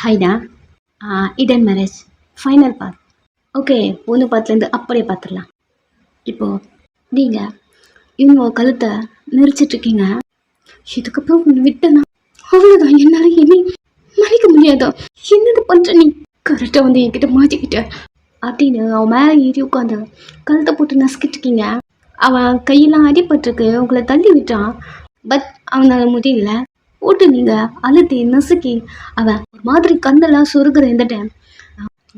ஹைடா. இடன் marriage final part. Okay, பொண்ணு பார்த்துலேருந்து அப்படியே பார்த்துடலாம். இப்போது நீங்கள் இவங்க கழுத்தை நெரிச்சிட்ருக்கீங்க. இதுக்கப்புறம் ஒன்று விட்டேன்னா அவ்வளோதான், என்னால் இனி மறைக்க முடியாதா? என்னது பண்ணுற நீ? கரெக்டாக வந்து என்கிட்ட மாட்டிக்கிட்ட அப்படின்னு அவன் மேலே ஏறி உட்காந்து கழுத்தை போட்டு நசுக்கிட்டு இருக்கீங்க. அவன் கையெல்லாம் அடிபட்டிருக்கு, உங்களை தள்ளி விட்டான். பட் அவனால முடியல. போட்டு நீங்கள் அழுத்தி நசுக்கி அவன் ஒரு மாதிரி கண்ணெல்லாம் சொருகிற இந்த டைம்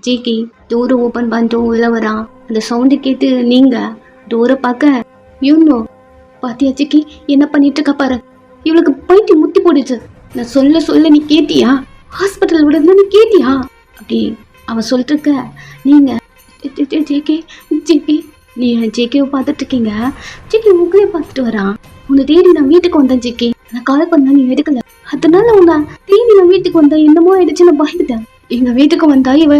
ஜேகே டோரை ஓப்பன் பண்ணிட்டு உள்ள வரான். அந்த சவுண்டு கேட்டு நீங்கள் டோரை பார்க்க இன்னும் பாத்தியா ஜேகே என்ன பண்ணிட்டு இருக்கா பாரு. இவளுக்கு போயிட்டு முத்தி போடுச்சு. நான் சொல்ல சொல்ல நீ கேட்டியா? ஹாஸ்பிட்டல் விட நீ கேட்டியா? அப்படி அவன் சொல்லிட்டு இருக்க நீங்கள் ஜேகே ஜேகே நீ ஜேகேவை பார்த்துட்டு இருக்கீங்க. ஜேகே உங்களே பார்த்துட்டு வரான். உன்னை தேடி நான் வீட்டுக்கு வந்தேன் ஜேகே. நான் கால் பண்ணா நீ எடுக்கல, அதனால உன்னை தேடி நான் வீட்டுக்கு வந்தேன். என்னமோ ஆயிடுச்சு, நான் பயந்துட்டேன். எங்க வீட்டுக்கு வந்தா இவ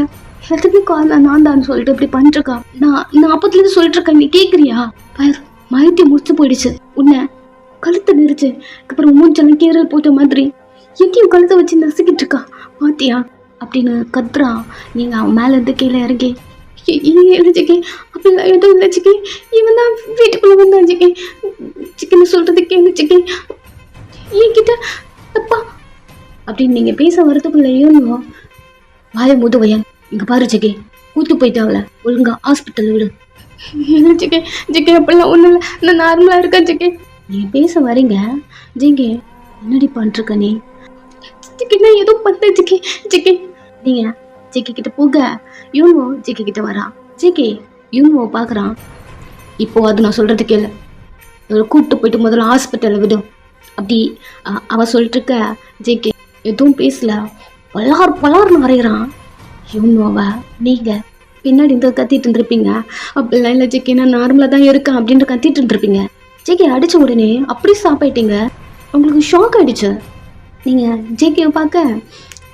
எல்லாத்துக்குமே கால் நான் தான் சொல்லிட்டு இப்படி பண்ணிருக்கா. நான் அப்பத்துலேருந்து சொல்லிட்டு இருக்கேன், நீ கேட்குறியா? பாரு மயத்தி முடிச்சு போயிடுச்சு. உன்னை கழுத்தை நெரிச்சு அப்புறம் மூஞ்செல்லாம் கீரல் போட்ட மாதிரி எங்கேயும் கழுத்தை வச்சு நசுக்கிட்டு இருக்கா பாத்தியா அப்படின்னு கத்துறான். நீங்க அவன் மேல இருந்து கீழே இறங்கி ஜிக்கே அப்படிலாம் எதுவும் இல்லை ஜிக்கே, இவன் தான் வீட்டுக்குள்ள வந்தான் ஜிக்கே. சிக்கன்னு சொல்றது கேளு ஜிக்கே, என்கிட்ட தப்பா அப்படின்னு நீங்க பேச வரதுக்குள்ளேயும் வாய முதுவையன் இங்க பாரு ஜிக்கே, கூத்து போயிட்டாவல ஒழுங்கா ஹாஸ்பிட்டல் விடு. இல்லை ஜிக்கே ஜிக்கே அப்படிலாம் ஒன்றும் இல்லை, நான் நார்மலா இருக்கேன் ஜிக்கே. நீ பேச வரீங்க ஜிக்கே, என்னடி பண்ணிருக்க நீ? ஜிக்கே நான் ஏதோ பண்ணேன் ஜிக்கே. ஜிக்கே நீங்க ஜிக்கே கிட்ட போக யூனோ ஜிக்கே கிட்ட வரான். ஜிக்கே யூனோ பார்க்குறான். இப்போ அது நான் சொல்கிறது கேளு, கூப்பிட்டு போயிட்டு முதல்ல ஹாஸ்பிட்டலில் விடும் அப்படி அவன் சொல்லிட்டு இருக்க. ஜிக்கே எதுவும் பேசல, பலார்னு வரைகிறான். யூனோவா நீங்கள் பின்னாடி இருந்து கத்திட்டு இருந்திருப்பீங்க. அப்படிலாம் இல்லை ஜிக்கே, நான் நார்மலாக தான் இருக்கேன் அப்படின்ட்டு கத்திட்டு இருந்திருப்பீங்க. ஜிக்கே அடித்த உடனே அப்படி ஸ்டாப் ஆயிட்டீங்க. உங்களுக்கு ஷாக் ஆகிடுச்சு. நீங்கள் ஜேகேவை பார்க்க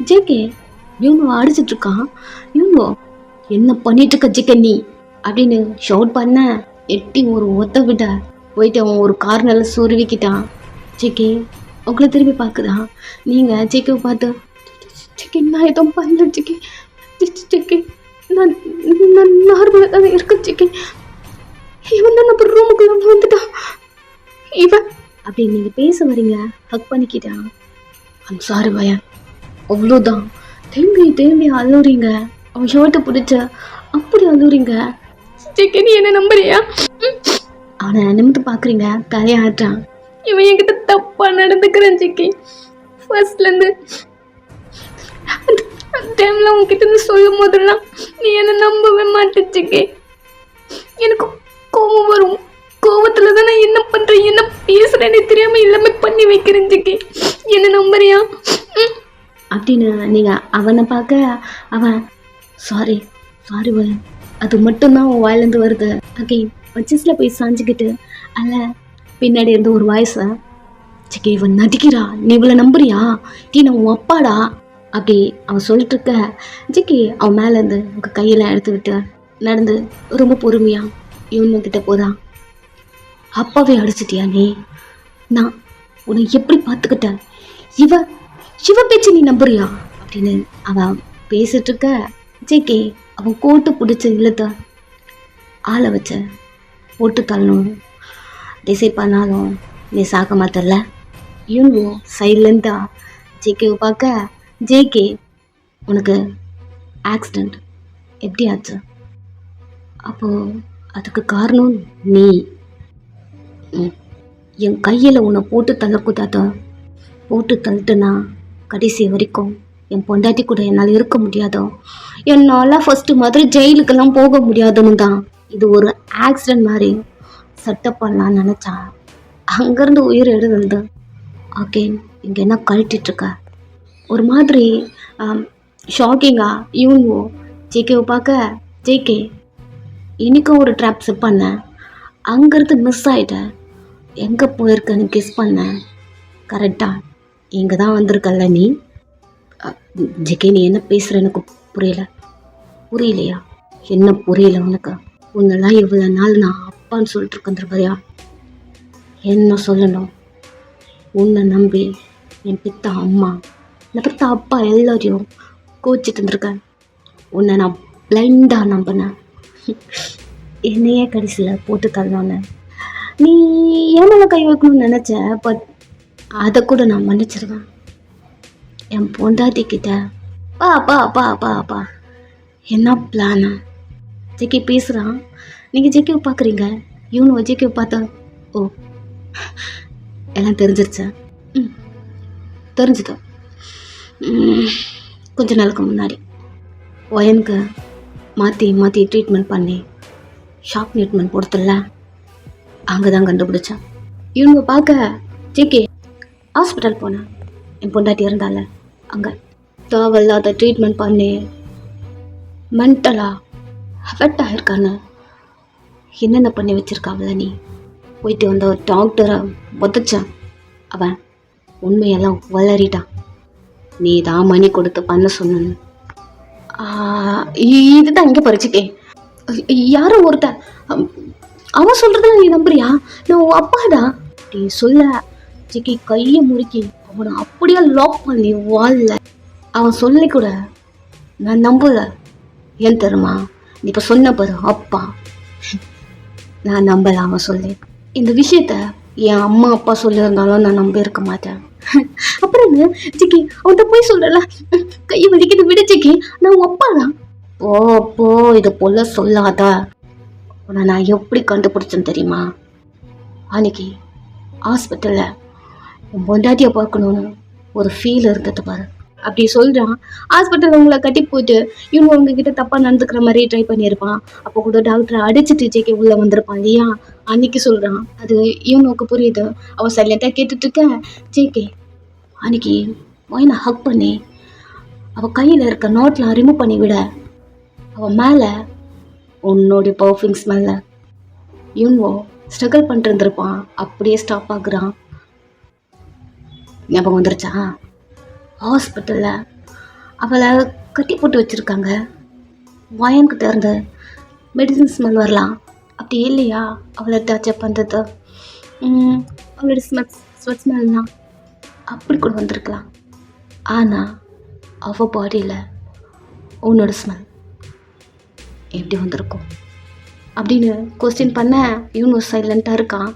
ஜேகே யூனோ அடிச்சிட்டு இருக்கான். யூனோ என்ன பண்ணிட்டு இருக்க ஜிக்கே நீ அப்படின்னு ஷவுட் பண்ண எட்டி ஒரு ஒத்த விட போயிட்டு அவன் ஒரு கார்னரில் சொருவிக்கிட்டான். ஜிக்கே உங்களை திரும்பி பார்க்குதான். நீங்கள் ஜேகேவை பார்த்து ஜிக்கே நான் எதுவும் பண்ணல ஜிக்கே. ஜிக்கே நான் நார்மலாக தான் இருக்கேன் ஜிக்கே. இவன் தான் நம்ம ரூமுக்குள்ள வந்துட்டான் இவன் அப்படின்னு நீங்கள் பேச வரீங்க. ஹக் பண்ணிக்கிட்டான். ஐம் சாரி பையன், அவ்வளோதான். திரும்பி அழுறீங்க. அவன் ஷர்ட்டை பிடிச்ச அப்படி அழுறீங்க. ஜிக்கே நீ என்ன நம்புறியா? அவனை நிமிந்து பார்க்குறீங்க, தலையாட்டான். இவன் என்கிட்ட தப்பாக நடந்துக்கிறேன் ஜிக்கே. ஃபர்ஸ்ட்லேருந்து அந்த டைமில் உன்கிட்ட இருந்து சொல்லும் போதெல்லாம் நீ என்னை நம்பவே மாட்டேன் ஜிக்கே. எனக்கு கோபம் வரும். கோபத்தில் தான் நான் என்ன பண்ணுறேன் என்ன பேசுகிறேன்னு தெரியாமல் எல்லாமே பண்ணி வைக்கிறேன் ஜிக்கே. என்ன நம்புறியா அப்படின்னு நீங்கள் அவனை பார்க்க அவன் சாரி பையன் அது மட்டும்தான் உன் வாயிலேருந்து வருது. ஓகே பச்சஸில் போய் சாஞ்சிக்கிட்டு அல்ல பின்னாடி இருந்து ஒரு வாய்ஸை ஜிக்கே இவன் நடிக்கிறா, நீ இவளை நம்புறியா? டீ நான் உன் அப்பாடா அப்படி அவன் சொல்லிட்டு இருக்க. ஜிக்கே அவன் மேலேருந்து உங்கள் கையெல்லாம் எடுத்து விட்டு நடந்து ரொம்ப பொறுமையாக இவன்கிட்ட போதான். அப்பாவே அடிச்சிட்டியா நீ? நான் உன்னை எப்படி பார்த்துக்கிட்டேன்? இவ பேச்சு நீ நம்புறியா அப்படின்னு அவன் பேசிட்டு இருக்க. ஜேகே அவன் கோட்டு பிடிச்ச இழுத்த ஆளை வச்ச போட்டு தள்ளணும் டிசைட் பண்ணாலும் நீ சாக்க மாட்டல. இவங்க சைட்லேருந்தா ஜேகேவை பார்க்க ஜேகே உனக்கு ஆக்சிடெண்ட் எப்படி ஆச்சு? அப்போது அதுக்கு காரணம் நீ. என் கையில் உன்னை போட்டு தள்ளக்கூடாத. போட்டு தள்ளிட்டுனா கடைசி வரைக்கும் என் பொண்டாட்டி கூட என்னால் இருக்க முடியாதோ, என்னால் ஃபஸ்ட்டு மாதிரி ஜெயிலுக்கெல்லாம் போக முடியாதுன்னு தான் இது ஒரு ஆக்சிடெண்ட் மாதிரி செட்டப் பண்ணலான்னு நினச்சா அங்கேருந்து உயிர் எழுதுந்து ஓகே இங்கே என்ன கழட்டிகிட்ருக்க ஒரு மாதிரி ஷாக்கிங்காக. இவங்க ஜேகேவை பார்க்க ஜேகே இன்றைக்கும் ஒரு ட்ராப் செட் பண்ணேன், அங்கேருந்து மிஸ் ஆகிட்டேன். எங்கே போயிருக்கேன்னு கெஸ் பண்ணேன். கரெக்டாக இங்கே தான் வந்திருக்கல்ல நீ. ஜிக்கே நீ என்ன பேசுகிற எனக்கு புரியலையா? என்ன புரியல உனக்கு? உன்னெல்லாம் எவ்வளோ நாள் நான் அப்பான்னு சொல்லிட்டு இருக்கேன். என்ன சொல்லணும்? உன்னை நம்பி என் பெத்த அம்மா, நான் பெத்த அப்பா எல்லாரையும் கோச்சிட்டு இருந்திருக்கேன். உன்னை நான் பிளைண்டாக நம்பினேன். என்னையே கடைசியில் போட்டு தள்ளோன்னு நீ ஏன் மேலே கை வைக்கணும்னு நினச்ச. பட் அதை கூட நான் மன்னிச்சிருவேன். என் பொண்டாட்டிக்கிட்ட பா பா பா பா பா என்ன பிளானா ஜெக்கி பேசுகிறான். நீங்கள் ஜெக்கியை பார்க்குறீங்க, இவனு ஜெக்கியை பார்த்தா ஓ எல்லாம் தெரிஞ்சிருச்சா? ம் தெரிஞ்சுதோ. கொஞ்ச நாளுக்கு முன்னாடி ஒயனுக்கு மாற்றி மாற்றி ட்ரீட்மெண்ட் பண்ணி ஷாக் ட்ரீட்மெண்ட் கொடுத்துல அங்கே தான் கண்டுபிடிச்சேன். இவங்க பார்க்க ஜெக்கி ஹாஸ்பிட்டல் போனேன். என் பொண்டாட்டி இருந்தால அங்கே தேவையில்லாத ட்ரீட்மெண்ட் பண்ணி மென்டலாக அஃபெக்ட் ஆகிருக்கான்னு என்னென்ன பண்ணி வச்சுருக்காவில்ல நீ. போயிட்டு வந்த ஒரு டாக்டரை ஒத்துச்சான். அவன் உண்மையெல்லாம் வளரிட்டான். நீ தான் மணி கொடுத்து பண்ண சொன்னு. இதுதான் இங்கே பறிச்சுக்கே. யாரோ ஒருத்த அவன் சொல்கிறத நீ நம்புறியா? நான் உன் அப்பாடா நீ சொல்ல. ஜிக்கி கையை முறுக்கி அவனை அப்படியே லாக் பண்ணி வால்ல. அவன் சொல்லி கூட நான் நம்பல. ஏன் தெரியுமா? நீ இப்போ சொன்ன பாரு அப்பா, நான் நம்பல. அவன் சொல்லி இந்த விஷயத்த என் அம்மா அப்பா சொல்லியிருந்தாலும் நான் நம்ப இருக்க மாட்டேன். அப்புறம் ஜிக்கி அவன்கிட்ட போய் சொல்றல, கையை வலிக்கிட்டு விட ஜிக்கி, நான் உன் அப்பா தான். போ போ, இதை போல சொல்லாத. உன்னை நான் எப்படி கண்டுபிடிச்சேன்னு தெரியுமா? அன்னைக்கு ஹாஸ்பிட்டலில் என் பொண்டாட்டியை பார்க்கணுன்னு ஒரு ஃபீல் இருந்தது பாரு. அப்படி சொல்கிறான். ஹாஸ்பிட்டல் உங்களை கட்டி போட்டு இவங்க உங்ககிட்ட தப்பாக நடந்துக்கிற மாதிரி ட்ரை பண்ணியிருப்பான். அப்போ கூட டாக்டரை அடிச்சுட்டு ஜேகே உள்ளே வந்திருப்பான் இல்லையா? அன்னைக்கு சொல்கிறான். அது இவனுக்கு புரியுது. அவன் சைலண்ட்டாக கேட்டுட்ருக்க. ஜேகே அன்னைக்கு ஒயினை ஹக் பண்ணி அவள் கையில் இருக்க நோட்லாம் ரிமூவ் பண்ணி விட அவன் மேலே உன்னோடைய பர்ஃப்யூம் ஸ்மெல்ல இவனோ ஸ்ட்ரகிள் பண்ணிட்டு இருந்திருப்பான். அப்படியே ஸ்டாப் ஆகுறான். ஞாபகம் வந்துருச்சா? ஹாஸ்பிட்டலில் அவளை கட்டி போட்டு வச்சுருக்காங்க. வாயனுக்கு திறந்து மெடிசன் ஸ்மெல் வரலாம். அப்படி இல்லையா அவளை டச்சப் பண்ணுறது, அவளோட ஸ்வெட் ஸ்மெல்லாம் அப்படி கூட வந்திருக்கலாம். ஆனால் அவள் பாடியில் உன்னோட ஸ்மெல் எப்படி வந்திருக்கும் அப்படின்னு கொஸ்டின் பண்ண இவனும் சைலண்ட்டாக இருக்கான்.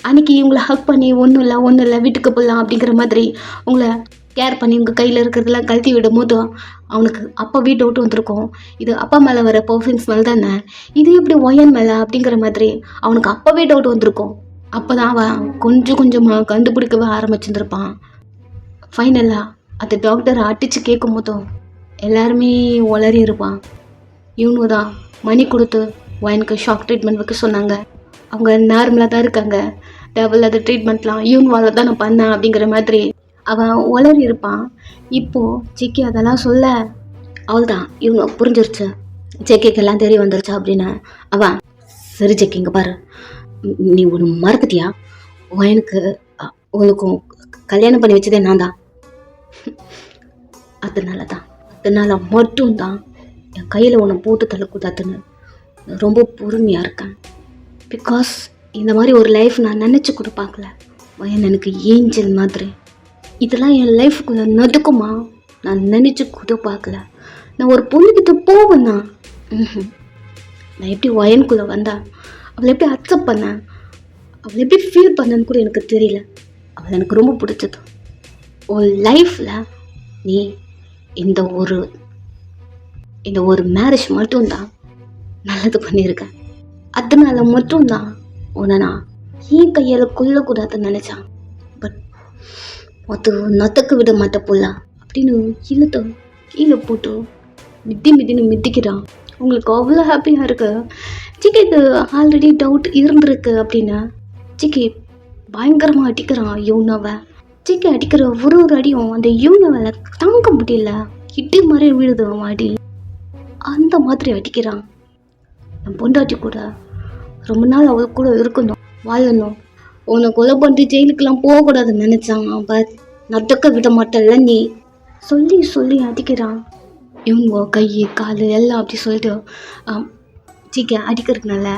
அன்றைக்கி இவங்களை ஹக் பண்ணி ஒன்றும் இல்லை வீட்டுக்கு போகலாம் அப்படிங்கிற மாதிரி உங்களை கேர் பண்ணி உங்கள் கையில் இருக்கிறதெல்லாம் கழட்டி விடும் போது அவனுக்கு அப்பா வீட்டை விட்டு வந்திருக்கும். இது அப்பா மேலே வர பர்ஃப்யூம் ஸ்மெல் தானே, இது எப்படி ஒயன் மேலே அப்படிங்கிற மாதிரி அவனுக்கு அப்பா வீட்டை விட்டு வந்திருக்கும். அப்போ தான் அவன் கொஞ்சம் கொஞ்சமாக கண்டுபிடிக்கவே ஆரம்பிச்சிருந்துருப்பான். ஃபைனலாக அந்த டாக்டரை அடித்து கேட்கும் போதும் எல்லாருமே உளறி இருப்பான். இவனு தான் மணி கொடுத்து ஒயனுக்கு ஷாக் ட்ரீட்மெண்ட் வைக்க சொன்னாங்க. அவங்க நார்மலாக தான் இருக்காங்க. டபுள் அது ட்ரீட்மெண்ட்லாம் இவனுவால தான் நான் பண்ணேன் அப்படிங்கிற மாதிரி அவன் உளறி இருப்பான். இப்போது ஜெக்கி அதெல்லாம் சொல்ல அவள் தான் இவங்க புரிஞ்சிருச்சு. ஜெக்கிக்கெல்லாம் தெரிய வந்துருச்சு அப்படின்னு அவன் சரி ஜெக்கி இங்கே பாரு, நீ ஒன்று மறந்துட்டியா? ஒயனுக்கு உனக்கும் கல்யாணம் பண்ணி வச்சதே நான் தான். அதனால மட்டும்தான் என் கையில் உன்னை போட்டு தள்ளக்கூடாதுன்னு ரொம்ப பொறுமையாக இருக்கேன். பிகாஸ் இந்த மாதிரி ஒரு லைஃப் நான் நினச்சி கூட பார்க்கல. ஒயன் எனக்கு ஏஞ்சல் மாதிரி. இதெல்லாம் என் லைஃபுக்குள்ளே நடுக்குமா நான் நினச்சி கூட பார்க்கல. நான் ஒரு பொண்ணுக்கிட்ட போவேன்னா நான் எப்படி ஒயனுக்குள்ளே வந்தேன், அவளை எப்படி அக்செப்ட் பண்ணேன், அவளை எப்படி ஃபீல் பண்ணேன்னு கூட எனக்கு தெரியல. அவளை எனக்கு ரொம்ப பிடிச்சது. உன் லைஃப்பில் நீ இந்த ஒரு மேரேஜ் மட்டும்தான் நல்லது பண்ணியிருக்கேன். அதனால மட்டும்தான் உன்னை நான் என் கையால் கொல்லக்கூடாதுன்னு நினச்சான். பட் அது நத்தக்க விட மாட்ட போல அப்படின்னு இழுத்து கீழே போட்டு மிதின்னு மிதிக்கிறான். உங்களுக்கு அவ்வளோ ஹாப்பியாக இருக்கு. ஜிகேக்கு ஆல்ரெடி டவுட் இருந்திருக்கு அப்படின்னு ஜிகே பயங்கரமாக அடிக்கிறான் யூனாவை. ஜிகே அடிக்கிற ஒரு அடியும் அந்த யூனாவை தாங்க முடியல. இட்டி மாதிரி விழுது அவன் அடி. அந்த மாதிரி அடிக்கிறான். என் பொண்டாட்டி கூட ரொம்ப நாள் அவள் கூட இருக்கணும், வாழணும். உன்னை கொலை பண்ணிட்டு ஜெயிலுக்கெல்லாம் போகக்கூடாதுன்னு நினச்சான். பட் நடக்க விட மாட்டேல்ல நீ சொல்லி அடிக்கிறான். இவங்க கை கால் எல்லாம் அப்படி சொல்லிட்டு ஜிகே அடிக்கிறதுனால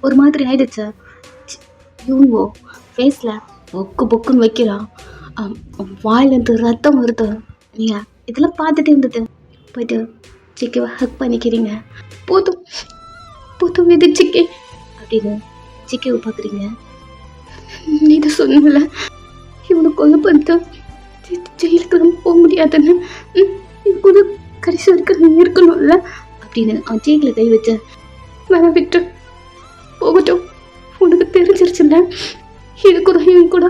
ஒரு மாதிரி ஆயிடுச்சு. இவங்க ஃபேஸில் பொக்குன்னு வைக்கிறான். வாயிலேருந்து ரத்தம் வருது. நீங்கள் இதெல்லாம் பார்த்துட்டு இருந்தது போய்ட்டு சிக்கிவை ஹக் பண்ணிக்கிறீங்க. போதும் போதும் விடு சிக்கி அப்படின்னு சிக்கிவை பார்க்குறீங்க. நீ இதை சொன்னல இவனை கொலை பண்ணிட்டு ஜெயிலுக்கு நம்ம போக முடியாதுன்னு, இது கூட கடைசி வரைக்கும் இருக்கணும்ல அப்படின்னு அவன் ஜெயிலில் கை வச்ச. வேணாம் விட்டு போகட்டும், உனக்கு தெரிஞ்சிருச்சுல்ல இது கூட இவன் கூட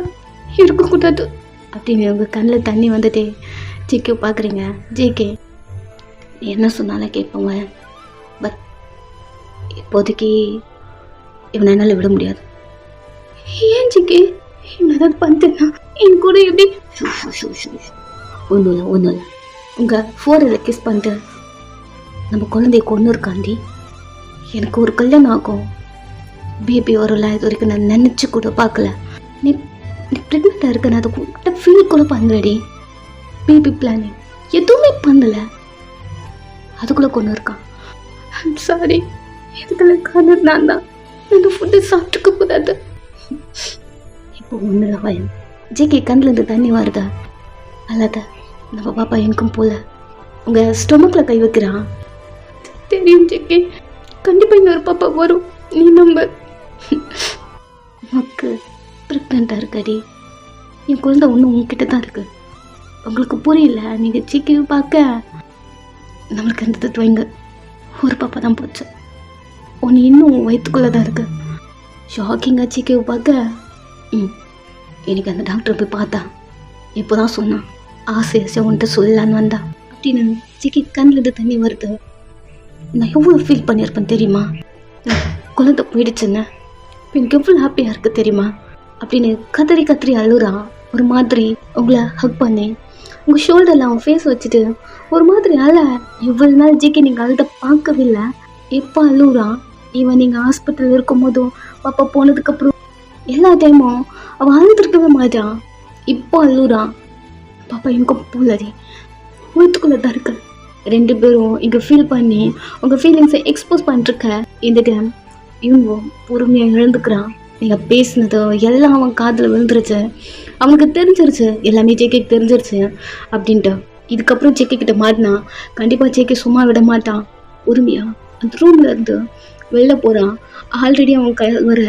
இருக்கக்கூடாது அப்படின்னு உங்கள் கண்ணில் தண்ணி வந்துட்டே ஜிகே பார்க்குறீங்க. ஜிகே என்ன சொன்னாலும் கேட்போங்க, பட் இப்போதைக்கு இவனை என்னால் விட முடியாது. ஏன் ஜிகே இவனை ஏதாவது பண்ணிட்டேன்னா என் கூட எப்படி? ஒன்றும் இல்லை உங்கள் ஃபோரில் கிஸ் பண்ணிட்டு நம்ம குழந்தைய கொண்டு இருக்காண்டி எனக்கு ஒரு கல்யாணம் ஆகும், பேபி வரல, இது வரைக்கும் நான் நினச்சி கூட பார்க்கல. நீ நீ ப்ரெக்னெண்ட்டாக இருக்க, நான் அதை கூட ஃபீல் கூட பண்ணலடி. பேபி பிளானிங் எதுவுமே பண்ணலை, அதுக்குள்ளே கொண்டு இருக்கான். சாரி, இதுக்கெல்லாம் காரணம் நான் தான். அந்த ஃபுட்டு சாப்பிட்டுக்க கூடாது. இப்போ ஒன்றும் பயம். ஜேகே கண்ணிலேருந்து தண்ணி வருதா? அல்லாத நம்ம பாப்பா எனக்கும் போல உங்கள் ஸ்டொமக்கில் கை வைக்கிறான். தெரியும் ஜேகே, கண்டிப்பாக இன்னொரு பாப்பா வரும், நீ நம்ப. மக்கு ப்ரெக்னெண்ட்டாக இருக்காடி, என் குழந்தை ஒன்றும் உங்ககிட்ட தான் இருக்குது. உங்களுக்கு புரியல, நீங்கள் ஜேகே பார்க்க நம்மளுக்கு இருந்தது துவைங்க ஒரு பாப்பா தான் போச்சு, ஒன்று இன்னும் வயிற்றுக்குள்ளே தான் இருக்கு. ஷாக்கிங்காக ஜேகேவை பார்க்க எனக்கு அந்த டாக்டரை போய் பார்த்தா இப்போ தான் சொன்னான், ஆசை உன்ட்டு சொல்லலான்னு வந்தா அப்படின்னு. ஜேகே கண்ணில் தண்ணி வருது. நான் எவ்வளோ ஃபீல் பண்ணியிருப்பேன் தெரியுமா, குழந்தை போயிடுச்சுன்னு எனக்கு எவ்வளோ ஹாப்பியாக இருக்குது தெரியுமா அப்படின்னு கத்திரி அழுறான். ஒரு மாதிரி உங்களை ஹக் பண்ணி உங்கள் ஷோல்டரில் அவன் ஃபேஸ் வச்சுட்டு ஒரு மாதிரி அழ. எவ்வளோ நாள் ஜேகே நீங்கள் அழுத பார்க்கவே இல்லை, எப்போ அழுறான். இவன் நீங்கள் ஹாஸ்பிட்டல் இருக்கும் போதும் பாப்பா போனதுக்கப்புறம் எல்லா டைமும் அவன் அழுதுருக்கவே மாட்டான், இப்போ அழுறான். பாப்பா எங்கே போகலடி, வீட்டுக்குள்ளே தான் இருக்கு. ரெண்டு பேரும் இங்கே ஃபீல் பண்ணி உங்கள் ஃபீலிங்ஸை எக்ஸ்போஸ் பண்ணிருக்க. இந்த டைம் இவங்க பொறுமையாக எழுந்துக்கிறான். நீங்கள் பேசினது எல்லாம் அவன் காதில் விழுந்துருச்சு, அவனுக்கு தெரிஞ்சிருச்சு, எல்லாமே ஜேகேக்கு தெரிஞ்சிருச்சு அப்படின்ட்டு. இதுக்கப்புறம் ஜேகே கிட்ட மாட்டினா கண்டிப்பாக ஜேகே சும்மா விட மாட்டான். பொறுமையாக அந்த ரூமில் இருந்து வெளில போகிறான். ஆல்ரெடி அவன் கை வர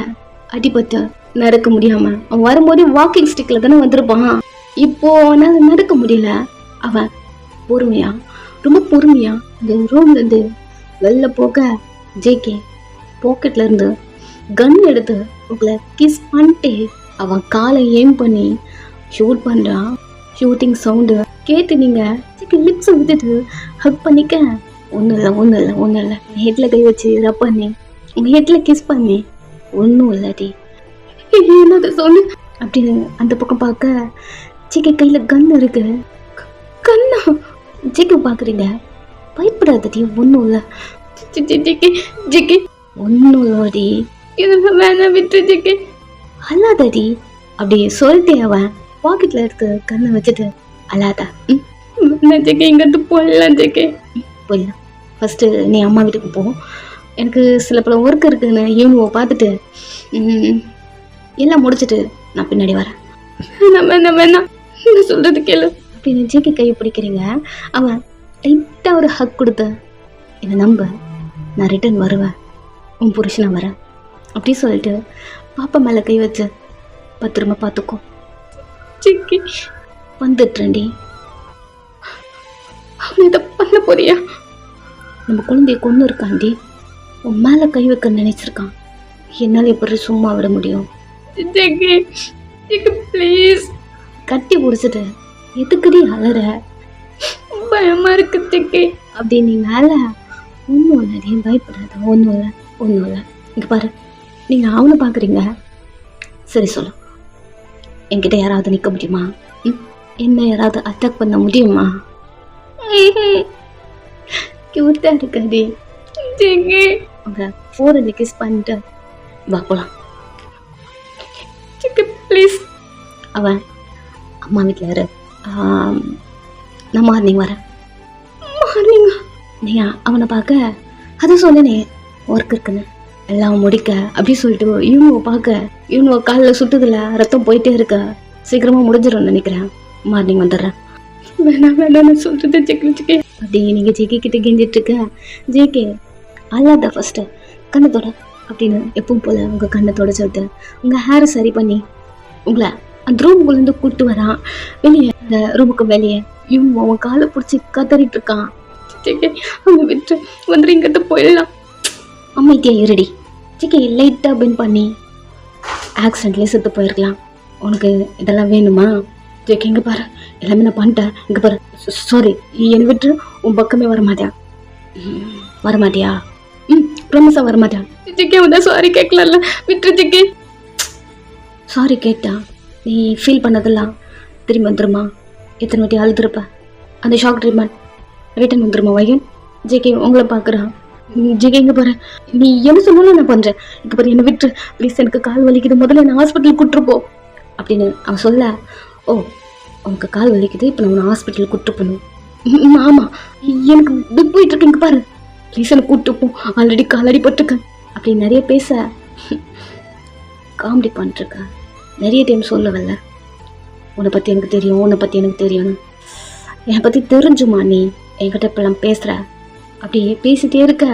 அடிபட்டு நடக்க முடியாமல், அவன் வரும்போது வாக்கிங் ஸ்டிக்கில் தானே வந்திருப்பான். இப்போது அவனால் நடக்க முடியல. அவன் பொறுமையாக ரொம்ப பொறுமையாக அந்த ரூம்லேருந்து வெளில போக ஜேகே பாக்கெட்ல இருந்து கன் எடுத்து உங்களை கிஸ் பண்ணிட்டு அவன் காலை ஏம் பண்ணி ஷூட் பண்ணுறான். ஷூட்டிங் சவுண்டு கேட்டு நீங்கள் ஜேகே லிப்ஸை விட்டுட்டு ஹக் பண்ணிக்க. ஒன்றும் இல்லை ஹெட்டில் கை வச்சு ரப் பண்ணி உங்கள் ஹெட்டில் கிஸ் பண்ணி ஒன்றும் இல்லாட்டி என்னது சொல்லு அப்படின்னு அந்த பக்கம் பார்க்க ஜேகே கையில் கன் இருக்கு. கண்ணா ஜேகே பார்க்குறீங்க, பயப்படாதடி, ஒன்றும் இல்லை ஜேகே ஒன்றும் இல்லடி, இதெல்லாம் வேணாம் விட்டு ஜேகே அல்லாதடி அப்படி சொல்லிட்டே அவன் பாக்கெட்டில் இருக்க கண்ணை வச்சுட்டு அல்லாதா ஜேகே இங்கிருந்து போடலாம் ஜேகே போயிடலாம். ஃபஸ்ட்டு நீ அம்மா வீட்டுக்கு போ, எனக்கு சில பல ஒர்க் இருக்குன்னு ஈவினிங்கோ பார்த்துட்டு எல்லாம் முடிச்சுட்டு நான் பின்னாடி வரேன். வேணாம் நான் சொல்கிறது கேளு அப்படின்னு ஜேகே கையை பிடிக்கிறீங்க. அவன் லைட்டாக ஒரு ஹக் கொடுத்த, என்னை நம்ப, நான் ரிட்டர்ன் வருவேன், உன் புருஷனை வரேன் அப்படி சொல்லிட்டு பாப்பா மேலே கை வச்சு பத்திரமா பார்த்துக்கோ. ஜேகே வந்துட்டுறேன்டி. அவன் இதை பண்ண போறியா? நம்ம குழந்தைய கொண்டு இருக்காண்டி உன் மேலே கை வைக்க நினைச்சிருக்கான், என்னால் எப்படி சும்மா விட முடியும்? ஜேகே ப்ளீஸ் கட்டி பிடிச்சிட்டு எதுக்குடி அலற, பயமா இருக்கு ஜேகே அப்படி. நீ மேலே ஒன்றும் இல்லடி, பயப்படாத, ஒன்றும் இல்லை. இங்கே பாரு, நீங்கள் அவனை பார்க்குறீங்க, சரி சொல்லு, என்கிட்ட யாராவது நிற்க முடியுமா? என்ன யாராவது அட்டாக் பண்ண முடியுமா? கியூட்டாக இருக்காடி ஜேகே. உங்கள் ஃபோரில் கிஸ் பண்ணிட்டு வா போகலாம் ப்ளீஸ். அவன் அம்மா வீட்டில் இரு, நான் மார்னிங் வரேன். மார்னிங்கா? நீங்கள் அவனை பார்க்க அதை சொன்னேனே ஒர்க் இருக்குன்னு எல்லாம் முடிக்க அப்படி சொல்லிட்டு இவங்க பார்க்க இவங்க காலில் சுட்டுதில்ல, ரத்தம் போயிட்டே இருக்க, சீக்கிரமாக முடிஞ்சிடும்னு நினைக்கிறேன். மார்னிங் வந்துடுறேன். வேணாம் சொல்கிறது ஜேகே அப்படி நீங்கள் ஜேகே கிட்ட கெஞ்சிட்டு இருக்க. ஜேகே அல்லாத ஃபஸ்ட்டு கண்ணத்தோட அப்படின்னு எப்பவும் போல் உங்கள் கண்ணத்தோட சொல்லிட்டு உங்கள் ஹேரை சரி பண்ணி உங்களை அந்த ரூமுக்குள்ளேருந்து கூப்பிட்டு வரான். வெளியே அந்த ரூமுக்கு வெளியே இவங்க அவன் காலை பிடிச்சி கதறிட்டு இருக்கான். ஜேகே அவங்க விட்டு வந்துட்டு இங்கிட்ட போயிடலாம். அமைதியாக இருடி. ஜேகே லைட்டாக பெண்ட் பண்ணி ஆக்சிடென்ட்லேயே செத்து போயிருக்கலாம். உனக்கு இதெல்லாம் வேணுமா? ஜேகே இங்கே பாரு, எல்லாமே நான் பண்ணிட்டேன். இங்கே பாரு, சாரி, என்னை விட்டு உன் பக்கமே வரமாட்டியா? வரமாட்டியா? ப்ராமிஸாக வரமாட்டியா? ஜேகே வந்தா சாரி கேட்கலாம்ல, விட்டு ஜேகே. சாரி கேட்டா நீ ஃபீல் பண்ணதெல்லாம் திரும்பி வந்துருமா? எத்தனை வாட்டி அழுதுருப்ப? அந்த ஷாக் ட்ரீட்மெண்ட் ரிட்டன் வந்துருமா வைகன்? ஜேகே உங்களை பார்க்குறான். ஜேகே இங்கே பாரு, நீ என்ன சொன்னாலும் நான் பண்ணுறேன். இங்கே பாரு, என்னை விட்டு ப்ளீஸ், எனக்கு கால் வலிக்குது, முதல்ல என்னை ஹாஸ்பிட்டலுக்கு கூப்பிட்டுருப்போம் அப்படின்னு அவன் சொல்ல. ஓ, உனக்கு கால் வலிக்குது, இப்போ நான் ஹாஸ்பிட்டலுக்கு கூப்பிட்டு போகணும். ஆமாம், எனக்கு பிக் போயிட்டுருக்கு, இங்கே பாரு, ப்ளீஸ் என்னை கூப்பிட்டுப்போம், ஆல்ரெடி காலடி பட்டிருக்கேன் அப்படின்னு நிறைய பேச காமெடி பண்ணிட்டுருக்கேன். நிறைய டைம் சொல்லவல்ல, உன்னை பற்றி எனக்கு தெரியும், உன்னை பற்றி எனக்கு தெரியும்னு. என்னை பற்றி தெரிஞ்சுமா நீ என்கிட்ட இப்பெல்லாம் பேசுகிற? அப்படியே பேசிகிட்டே இருக்க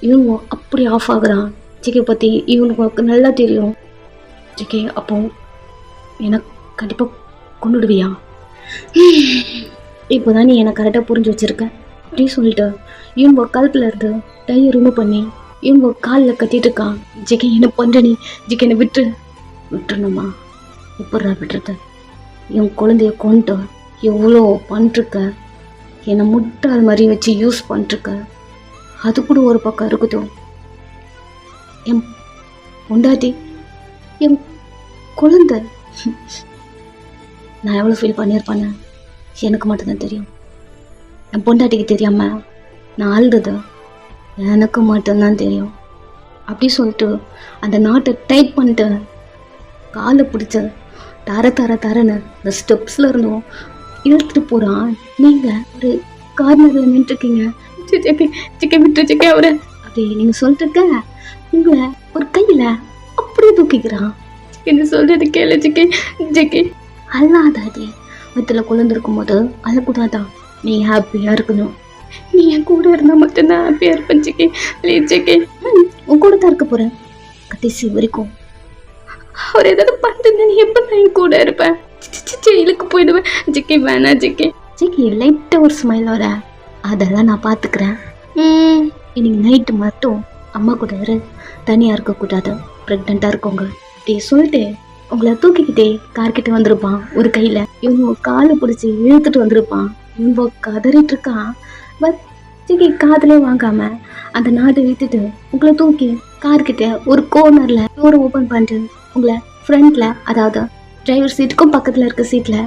இவங்க அப்படி ஆஃப் ஆகுறான். ஜேகே பற்றி இவனுக்கு நல்லா தெரியும். ஜேகே அப்போ எனக்கு கண்டிப்பாக கொண்டுடுவியா? இப்போ தான் நீ என்னை கரெக்டாக புரிஞ்சு வச்சுருக்க அப்படின்னு சொல்லிட்டு இவங்க கழுத்தில் இருந்து டையை ரிமூவ் பண்ணி இவங்க காலில் கட்டிட்டு இருக்கான். ஜேகே என்ன பண்ணுற நீ? ஜேகே என்னை விட்டுருணுமா? எப்படா விட்டுறது? என் குழந்தைய கொண்டு எவ்வளோ பண்ணிருக்க, என்னை முட்டாள் மாதிரி வச்சு யூஸ் பண்ணிருக்க. அது கூட ஒரு பக்கம் இருக்குதோ, என் பொண்டாட்டி, என் குழந்தை, நான் எவ்வளோ ஃபீல் பண்ணியிருப்பேன்னு எனக்கு மட்டும்தான் தெரியும். என் பொண்டாட்டிக்கு தெரியாம நான் அழுது எனக்கு மட்டும்தான் தெரியும். அப்படி சொல்லிட்டு அந்த நாட்டை டைட் பண்ணிட்டு காலை பிடிச்ச தரன்னு இந்த ஸ்டெப்ஸில் இருந்தோம் இழுத்துட்டு போகிறான். நீங்கள் ஒரு கார்னரில் நின்றுருக்கீங்க. சிக்கை விட்டு சிக்கை அவரை அப்படி நீங்கள் சொல்லிட்டு இருக்க. உங்களை ஒரு கையில் அப்படியே தூக்கிக்கிறான். என்ன சொல்கிறது கேளு ஜிக்கே. ஜிக்கே அல்லாதாடி, வயிற்றுல குழந்திருக்கும் போது அழக்கூடாதான். நீ ஹாப்பியாக இருக்கணும். நீ என் கூட இருந்தால் மட்டும்தான் ஹாப்பியாக இருப்பேன் ஜிக்கே. ப்ளீஸ் ஜிக்கே, உன் கூட தான் இருக்க போகிறேன் கடைசி வரைக்கும். அவர் ஏதாவது பார்த்துருந்தா நீ எப்போ தான் என் கூட இருப்பேன்? ஜெயிலுக்கு போயிடுவேன் ஜிக்கே. வேணா ஜிக்கே. ஜிக்கே லைட்டாக ஒரு ஸ்மைல் வர, அதெல்லாம் நான் பார்த்துக்கிறேன். இன்னைக்கு நைட்டு மட்டும் அம்மா கூட இரு, தனியாக இருக்கக்கூடாது, ப்ரெக்னெண்ட்டாக இருக்கவங்க அப்படி சொல்லிட்டு உங்களை தூக்கிக்கிட்டே கார்கிட்ட வந்திருப்பான். ஒரு கையில் இவங்க காலை பிடிச்சி இழுத்துட்டு வந்திருப்பான். இவங்க கதறிட்டு இருக்கான். பட் ஜிக்கி காதலே வாங்காம அந்த நாட்டை விட்டுட்டு உங்களை தூக்கி கார்கிட்ட ஒரு கோர்னரில் டோரை ஓப்பன் பண்ணிட்டு உங்களை ஃப்ரண்ட்ல, அதாவது டிரைவர் சீட்டுக்கும் பக்கத்தில் இருக்க சீட்டில்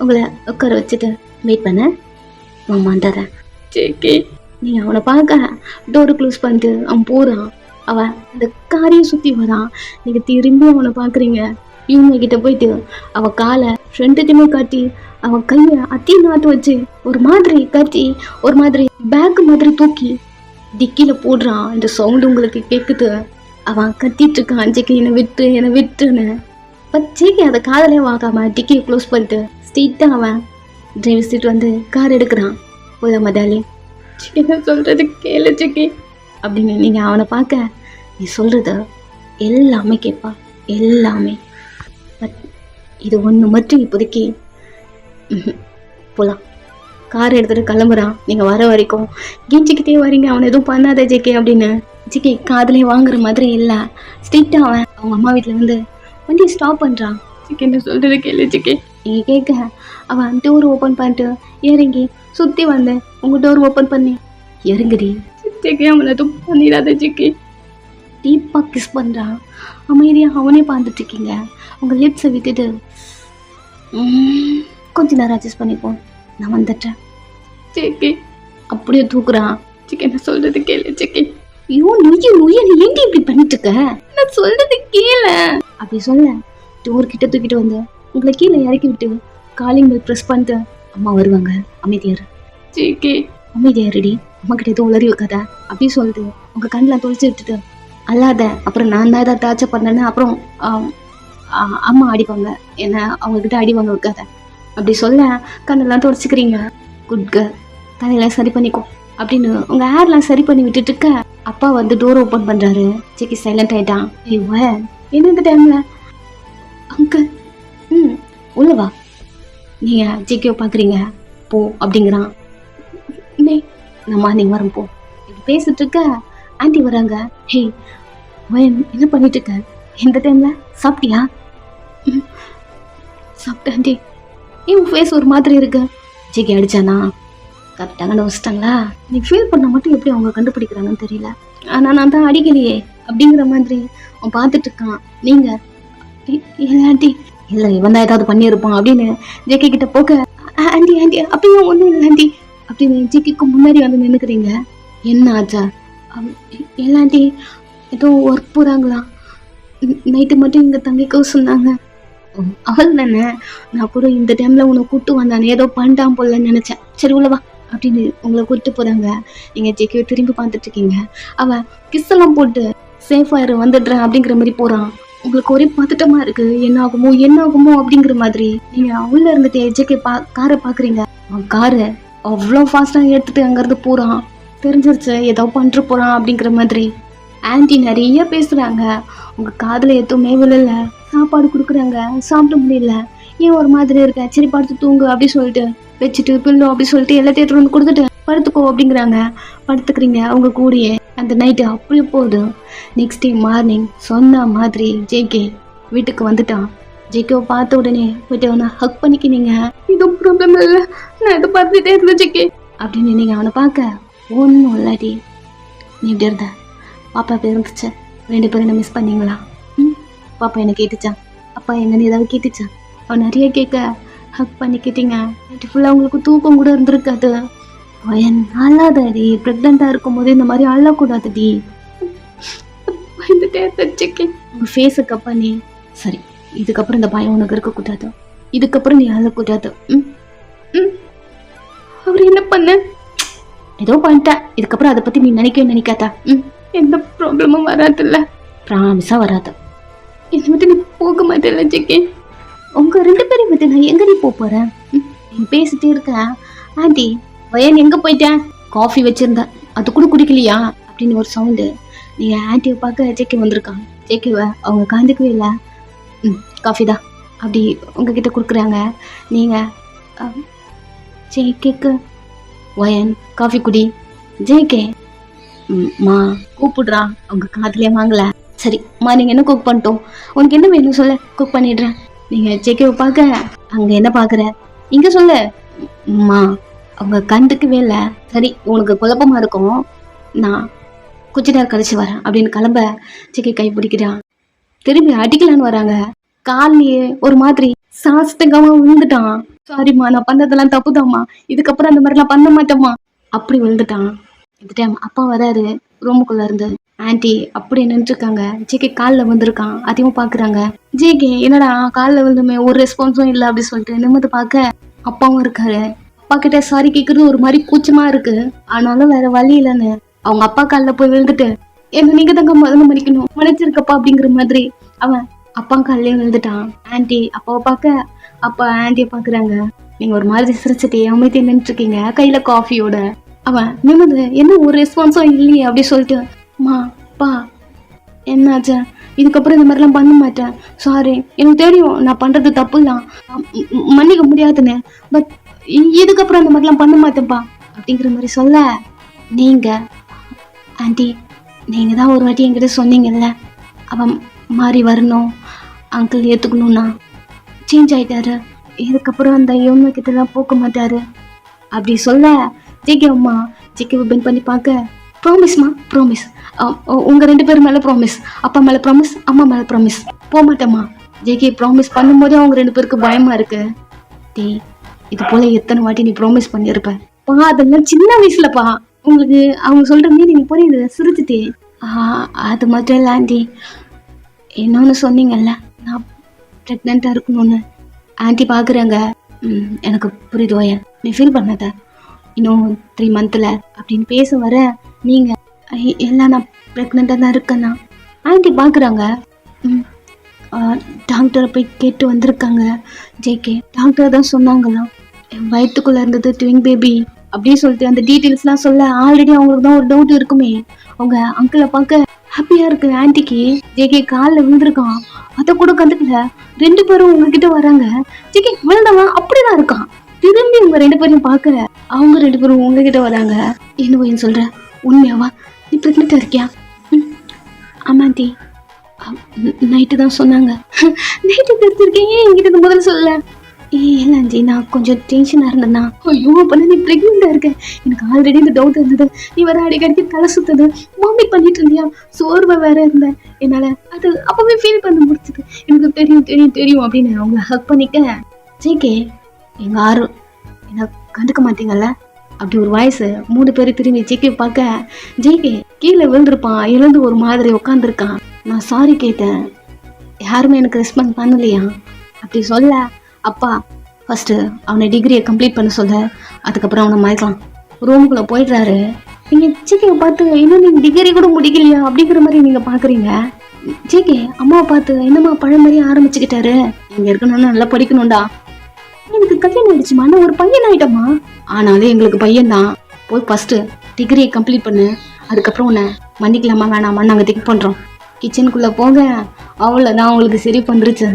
உங்களை உட்கார வச்சுட்டு வெயிட் பண்ண மாமா வந்துடுறேன். ஜேகே நீ அவனை பார்க்க டோரை க்ளோஸ் பண்ணிட்டு அவன் போகிறான். அவன் அந்த காரையும் சுற்றி வரான். நீங்கள் திரும்பி அவனை பார்க்குறீங்க. இவங்க கிட்ட போயிட்டு அவன் காலை ஃப்ரெண்டுக்குமே காட்டி அவன் கையை அத்தையும் நாட்டு வச்சு ஒரு மாதிரி கட்டி ஒரு மாதிரி பேக்கு மாதிரி தூக்கி டிக்கியில் போடுறான். இந்த சவுண்டு உங்களுக்கு கேட்குது. அவன் கத்திட்டு இருக்கான், ஜேகே என்னை விட்டுன்னு. பட் ஜேகே அதை காதலே வாங்காம டிக்கியை க்ளோஸ் பண்ணிட்டு ஸ்ட்ரெயிட்டாக அவன் டிரைவர் சீட் வந்து கார் எடுக்கிறான். போதா மதாலி, என்ன சொல்கிறது கேளு ஜேகே அப்படின்னு நீங்கள் அவனை பார்க்க நீ சொல்கிறது எல்லாமே கேட்பா, எல்லாமே. பட் இது ஒன்று மட்டும் இப்போதைக்கு போகலாம். கார் எடுத்துகிட்டு கிளம்புறான். நீங்கள் வர வரைக்கும் கெஞ்சிக்கிட்டே வரீங்க, அவனை எதுவும் பண்ணாத ஜேகே அப்படின்னு. ஜேகே காதலே வாங்குற மாதிரி இல்லை. ஸ்ட்ரெயிட்டாக அவன் அவங்க அம்மா வீட்டில் வந்து வண்டி ஸ்டாப் பண்ணுறான். ஜேகே என்ன சொல்கிறது கேளு ஜேகே. நீங்கள் கேட்க அவன் டோர் ஓப்பன் பண்ணிட்டு இறங்கி சுற்றி வந்தேன். உங்கள் டோர் ஓப்பன் பண்ணி இறங்குடி ஜேகே. அவனை எதுவும் பண்ணிடாத ஜேகே. டீப்பாக கிஸ் பண்ணுறான். அமைதியாக அவனே பார்த்துட்டு இருக்கீங்க. உங்கள் லிப்ஸை விட்டுட்டு கொஞ்ச நேரம் அட்ஜஸ்ட் பண்ணிப்போம், நான் வந்துட்டேன் ஜேகே. அப்படியே தூக்குறான். ஜேகே என்ன சொல்கிறது கேளு ஜேகே. ஐயோ நொய்ய நீ ஏன்டி இப்படி பண்ணிட்டு இருக்க? நான் சொல்றது கேள அப்படி சொல்ல டோர் கிட்ட தூக்கிட்டு வந்து உங்களை கீழே இறக்கி விட்டு காலிங் பெல் ப்ரெஸ் பண்ணிட்டு அம்மா வருவாங்க, அமைதியாரு ஜேகே. அமைதியாருடி, அம்மா கிட்ட எதுவும் உளறி வைக்காத அப்படி சொல்லிட்டு உங்கள் கண்ணெலாம் தொலைச்சி விட்டுட்டு அல்லாத. அப்புறம் நான் தான் ஏதாவது டார்ச்சர் பண்ணேன்னு அப்புறம் அம்மா அடிப்பாங்க, என்ன அவங்கக்கிட்ட அடி வாங்க வைக்காத அப்படி சொல்ல கண்ணெல்லாம் தொடச்சிக்கிறீங்க. குட் கேர்ள் தலையெல்லாம் சரி பண்ணிக்கோ அப்படின்னு உங்கள் ஹேர்லாம் சரி பண்ணி விட்டுட்டு இருக்க அப்பா வந்து டோர் ஓப்பன் பண்ணுறாரு. ஜேகே சைலண்ட் ஆகிட்டான். என்ன இந்த டைமில் அங்கிள் உள்ளவா நீங்கள் ஜேகேவை பார்க்குறீங்க போ அப்படிங்கிறான். நான் மார்னிங் வரும் போ இப்படி பேசிட்டு இருக்க ஆண்டி வராங்க. ஹே வயன் என்ன பண்ணிட்டு இருக்க எந்த டைம்ல சாப்பிட்டியா? சாப்பிட்டேன் ஆண்டி. உன் ஃபேஸ் ஒரு மாதிரி இருக்கு. ஜேகே அடிச்சானா? கரெக்டாக கண்டுபிடிச்சிட்டாங்களா? நீ ஃபீல் பண்ண மட்டும் எப்படி அவங்க கண்டுபிடிக்கிறாங்கன்னு தெரியல. ஆனால் நான் தான் அடிக்கலையே அப்படிங்கிற மாதிரி அவன் பார்த்துட்டு இருக்கான். நீங்கள் இல்லை ஆண்டி இல்லை இவன் தான் ஏதாவது பண்ணியிருப்பான் அப்படின்னு ஜேகே கிட்ட போக ஆண்டி ஆண்டி அப்படியும் ஒன்றும் இல்லை ஆண்டி அப்படின்னு ஜேகேக்கு முன்னாடி வந்து நின்றுக்கிறீங்க. என்ன ஆச்சா? இல்லை ஆண்டி ஏதோ ஒர்க் போகிறாங்களா நைட்டு மட்டும் எங்கள் தங்கைக்கு சொன்னாங்க. அவள் தானே நான் கூட இந்த டைமில் உன்னை கூப்பிட்டு வந்தானே ஏதோ பண்ணிட்டான் போலன்னு நினச்சேன். சரி உள்ளவா அப்படின்னு உங்களை கூப்பிட்டு போகிறாங்க. நீங்கள் ஜேகேவை திரும்பி பார்த்துட்டு இருக்கீங்க. அவன் கிஸ் எல்லாம் போட்டு சேஃபாக வந்துடுறேன் அப்படிங்கிற மாதிரி போகிறான். உங்களுக்கு ஒரே பதட்டமாக இருக்குது. என்ன ஆகுமோ அப்படிங்கிற மாதிரி நீங்கள் உள்ள இருந்துட்டு ஜேகே காரை பார்க்குறீங்க. அவன் காரை அவ்வளோ ஃபாஸ்ட்டாக எடுத்துகிட்டு அங்கேருந்து போகிறான். தெரிஞ்சிருச்சு ஏதோ பண்ணிட்டு போகிறான் அப்படிங்கிற மாதிரி. ஆன்டி நிறைய பேசுகிறாங்க. உங்கள் காதில் எதுவுமே விழல. சாப்பாடு கொடுக்குறாங்க சாப்பிட முடியல. ஏன் ஒரு மாதிரி இருக்க? சரி படுத்து தூங்கு அப்படி சொல்லிட்டு வச்சுட்டு பில்லோ அப்படி சொல்லிட்டு எல்லாத்தையும் எடுத்துட்டு வந்து கொடுத்துட்டு படுத்துக்கோ அப்படிங்கிறாங்க. படுத்துக்கிறீங்க அவங்க கூடயே. அந்த நைட்டு அப்படியே போகுது. நெக்ஸ்ட் டே மார்னிங் சொன்ன மாதிரி ஜேகே வீட்டுக்கு வந்துட்டான். ஜேகேவை பார்த்த உடனே போயிட்டு அவனை ஹக் பண்ணிக்கினீங்க. இதுவும் ப்ராப்ளம் இல்லை, நான் இதை பார்த்துட்டே இருந்தேன் ஜேகே அப்படின்னு நீங்கள் அவனை பார்க்க ஒன்றும் இல்லாடி நீ இப்படி இருந்த பாப்பா எப்படி இருந்துச்சு? 2 பேரும் என்ன மிஸ் பண்ணீங்களா? பாப்பா என்ன கேட்டுச்சா? அப்பா எங்கன்னு ஏதாவது கேட்டுச்சா? அவன் நிறைய கேட்க ஹக் பண்ணிக்கிட்டீங்க. நைட்டு ஃபுல்லாக உங்களுக்கு தூக்கம் கூட இருந்திருக்காது. என் அழாதடி, ப்ரெக்னெண்ட்டாக இருக்கும் போது இந்த மாதிரி அழக்கூடாதுடி. உங்கள் ஃபேஸை கப் பண்ணி சரி இதுக்கப்புறம் இந்த பயம் உனக்கு இருக்கக்கூடாது. இதுக்கப்புறம் நீ அழக்கூடாது. அவர் என்ன பண்ண? ஏதோ பண்ணிட்டேன். இதுக்கப்புறம் அதை பற்றி நீ நினைக்காதா? எந்த ப்ராப்ளமும் வராதுல்ல? ப்ராமிஸாக வராது. என்னை விட்டு நீ போக மாட்டேன்ல ஜேகே. உங்கள் 2 பேரையும் விட்டு நான் எங்கே நீ போகிறேன்? நீ பேசிட்டே இருக்கேன். ஆண்டி வயன் எங்கே போயிட்டேன்? காஃபி வச்சுருந்தேன் அது கூட குடிக்கலையா அப்படின்னு ஒரு சவுண்டு. நீங்கள் ஆன்ட்டியை பார்க்க ஜேகே வந்திருக்காங்க. ஜேகேவை அவங்க காந்துக்கவே இல்லை. காஃபி தான் அப்படி உங்ககிட்ட கொடுக்குறாங்க. நீங்கள் ஜேகேக்கு வயன் காஃபி குடி. ஜேகே மா கூப்பிடுறான். அவங்க காதுலேயே வாங்கல. சரி மா நீங்கள் என்ன குக் பண்ணிட்டோம்? உனக்கு என்ன வேணும் சொல்ல, குக் பண்ணிடுறேன். நீங்கள் ஜேகேவை பார்க்க அங்கே என்ன பார்க்குற இங்கே சொல்ல. மா அவங்க கண்டுக்கவே இல்லை. சரி உனக்கு குழப்பமாக இருக்கும், நான் கொஞ்ச நேரம் கழிச்சு வரேன் அப்படின்னு கிளம்ப ஜேகே கை பிடிக்கிறான். திரும்பி அடிக்கலான்னு வராங்க. காலையே ஒரு மாதிரி சாஸ்தங்கமா விழுந்துட்டான். சாரிம்மா நான் பண்ணதெல்லாம் தப்புதாம்மா, இதுக்கப்புறம் அந்த மாதிரிலாம் பண்ண மாட்டேம்மா அப்படி விழுந்துட்டான். இந்த டைம் அப்பா வராரு ரூமுக்குள்ள இருந்து. ஆன்ட்டி அப்படி நின்றுருக்காங்க. ஜேகே காலில் வந்திருக்கான். அதையும் பார்க்குறாங்க. ஜேகே என்னடா காலில் விழுந்துமே ஒரு ரெஸ்பான்ஸும் இல்லை அப்படி சொல்லிட்டு நிமிர்ந்து பார்க்க அப்பாவும் இருக்காரு. அப்பா கிட்ட சாரி கேட்கறது ஒரு மாதிரி கூச்சமா இருக்கு. ஆனாலும் வேற வழி இல்லைன்னு அவங்க அப்பா காலில் போய் விழுந்துட்டு என்ன நீங்க தாங்க முதல்ல மன்னிக்கணும், மன்னிச்சிருக்கப்பா அப்படிங்கிற மாதிரி அவன் அப்பா காலிலே விழுந்துட்டான். ஆன்ட்டி அப்பாவை பார்க்க அப்பா ஆன்ட்டியை பார்க்குறாங்க. நீங்க ஒரு மாதிரி சிரிச்சுட்டே அமைதி நின்றுட்டு இருக்கீங்க கையில காஃபியோட. அவன் நிமிர்ந்து என்ன ஒரு ரெஸ்பான்ஸும் இல்லையே அப்படி சொல்லிட்டு மா பா என்னாச்சா? இதுக்கப்புறம் இந்த மாதிரிலாம் பண்ண மாட்டேன். சாரி எனக்கு தெரியும் நான் பண்றது தப்பு தான், மன்னிக்க முடியாதுன்னு. பட் இதுக்கப்புறம் அந்த மாதிரிலாம் பண்ண மாட்டேன்ப்பா அப்படிங்கிற மாதிரி சொல்ல நீங்க ஆண்டி நீங்க தான் ஒரு வாட்டி என்கிட்ட சொன்னீங்கல்ல அவன் மாறி வரணும், அங்கிள் ஏற்றுக்கணும்னா சேஞ்ச் ஆயிட்டாரு, இதுக்கப்புறம் அந்த இவங்க கிட்டலாம் போக மாட்டாரு அப்படி சொல்ல ஜேகே அம்மா ஜேகேவை பென் பண்ணி பார்க்க ப்ராமிஸ்மா ப்ராமிஸ், உங்கள் 2 பேர் மேலே ப்ராமிஸ், அப்பா மேலே ப்ராமிஸ், அம்மா மேலே ப்ராமிஸ், போக மாட்டேம்மா. ஜேகே ப்ராமிஸ் பண்ணும்போதே அவங்க 2 பேருக்கு பயமாக இருக்கு. டே இது போல் எத்தனை வாட்டி நீ ப்ராமிஸ் பண்ணியிருப்பேன் பா, அதெல்லாம் சின்ன வயசுலப்பா, உங்களுக்கு அவங்க சொல்கிற மீறி நீ புரியுது சிரிச்சுட்டே. அது மட்டும் இல்லை ஆண்டி, இன்னொன்று சொன்னீங்கல்ல நான் ப்ரெக்னெண்ட்டாக இருக்கணும்னு. ஆண்டி பார்க்குறாங்க. எனக்கு புரியுது ஓய, நீ ஃபீல் பண்ணாத, இன்னும் 3 மந்த்தில் அப்படின்னு பேச வர நீங்கள் எல்லாம் நான் ப்ரெக்னெண்ட்டாக தான் இருக்கேன்னா ஆண்டி பார்க்குறாங்க. டாக்டரை போய் கேட்டு வந்திருக்காங்க. ஜேகே டாக்டர் தான் சொன்னாங்களாம் என் வயிற்றுக்குள்ளே இருந்தது ட்வின் பேபி, அப்படின்னு சொல்லிட்டு அந்த டீட்டெயில்ஸ்லாம் சொல்ல ஆல்ரெடி அவங்களுக்கு தான் ஒரு டவுட் இருக்குமே. அவங்க அங்கிளை பார்க்க ஹாப்பியா இருக்கு ஆன்டிக்கு. ஜேகே காலில் விழுந்திருக்கான், அதை கூட கண்டுக்கல. 2 பேரும் உங்ககிட்ட வராங்க. ஜேகே விழுந்தவன் அப்படிதான் இருக்கான். திரும்பி உங்க 2 பேரையும் பார்க்க அவங்க 2 பேரும் உங்ககிட்ட வராங்க. என்ன பையன் சொல்ற, உண்மையாவா? நீ பிரெக்னெண்டா இருக்கியா? ஆமாண்டி, நைட்டு தான் சொன்னாங்க. நைட்டு தெரிஞ்சிருக்கேன், ஏன் என்கிட்ட முதல்ல சொல்லல? இல்லை ஆண்டி, நான் கொஞ்சம் டென்ஷனாக இருந்தேன்னா. ஐயோ, அப்போ நீ ப்ரெக்னெண்ட்டாக இருக்க. எனக்கு ஆல்ரெடி இந்த டவுட் இருந்தது. நீ வர அடிக்கடிக்கு தலை சுத்தது, வாமிட் பண்ணிட்டு இருந்தியா, சோர்வை வேற இருந்தேன். என்னால் அது அப்போவே ஃபீல் பண்ண முடிச்சது. எனக்கு தெரியும் தெரியும் தெரியும் அப்படின்னு அவங்கள ஹக் பண்ணிக்க. ஜேகே, எங்கள் ஆறு என்ன கண்டுக்க மாட்டீங்கல்ல அப்படி ஒரு வாய்ஸு. 3 பேர் திரும்பி ஜேகே பார்க்க, ஜேகே கீழே விழுந்திருப்பான், எழுந்து ஒரு மாதிரி உட்காந்துருக்கான். நான் சாரி கேட்டேன், யாருமே எனக்கு ரெஸ்பாண்ட் பண்ணலையா அப்படி சொல்ல. அப்பா ஃபஸ்ட்டு அவனை டிகிரியை கம்ப்ளீட் பண்ண சொல்ல, அதுக்கப்புறம் அவனை மயக்கலாம் ரூமுக்குள்ளே போயிடுறாரு. நீங்கள் ஜேகேவை பார்த்து இன்னும் நீங்கள் டிகிரி கூட முடிக்கலையா அப்படிங்கிற மாதிரி நீங்கள் பார்க்குறீங்க. ஜேகே அம்மாவை பார்த்து என்னம்மா பழமொழி ஆரம்பிச்சுக்கிட்டாரு, இங்கே இருக்கணும்னு நல்லா படிக்கணும்டா. எனக்கு கல்யாணம் ஆயிடுச்சுமா, நான் ஒரு பையன் ஆகிட்டம்மா. ஆனாலும் எங்களுக்கு பையன்தான். போய் ஃபஸ்ட்டு டிகிரியை கம்ப்ளீட் பண்ணு, அதுக்கப்புறம் உன்னை மன்னிக்கலாமா வேணாமா நாங்கள் திங்க் பண்ணுறோம். கிச்சனுக்குள்ளே போக அவ்வளோதான், அவங்களுக்கு சரி வந்துருச்சு.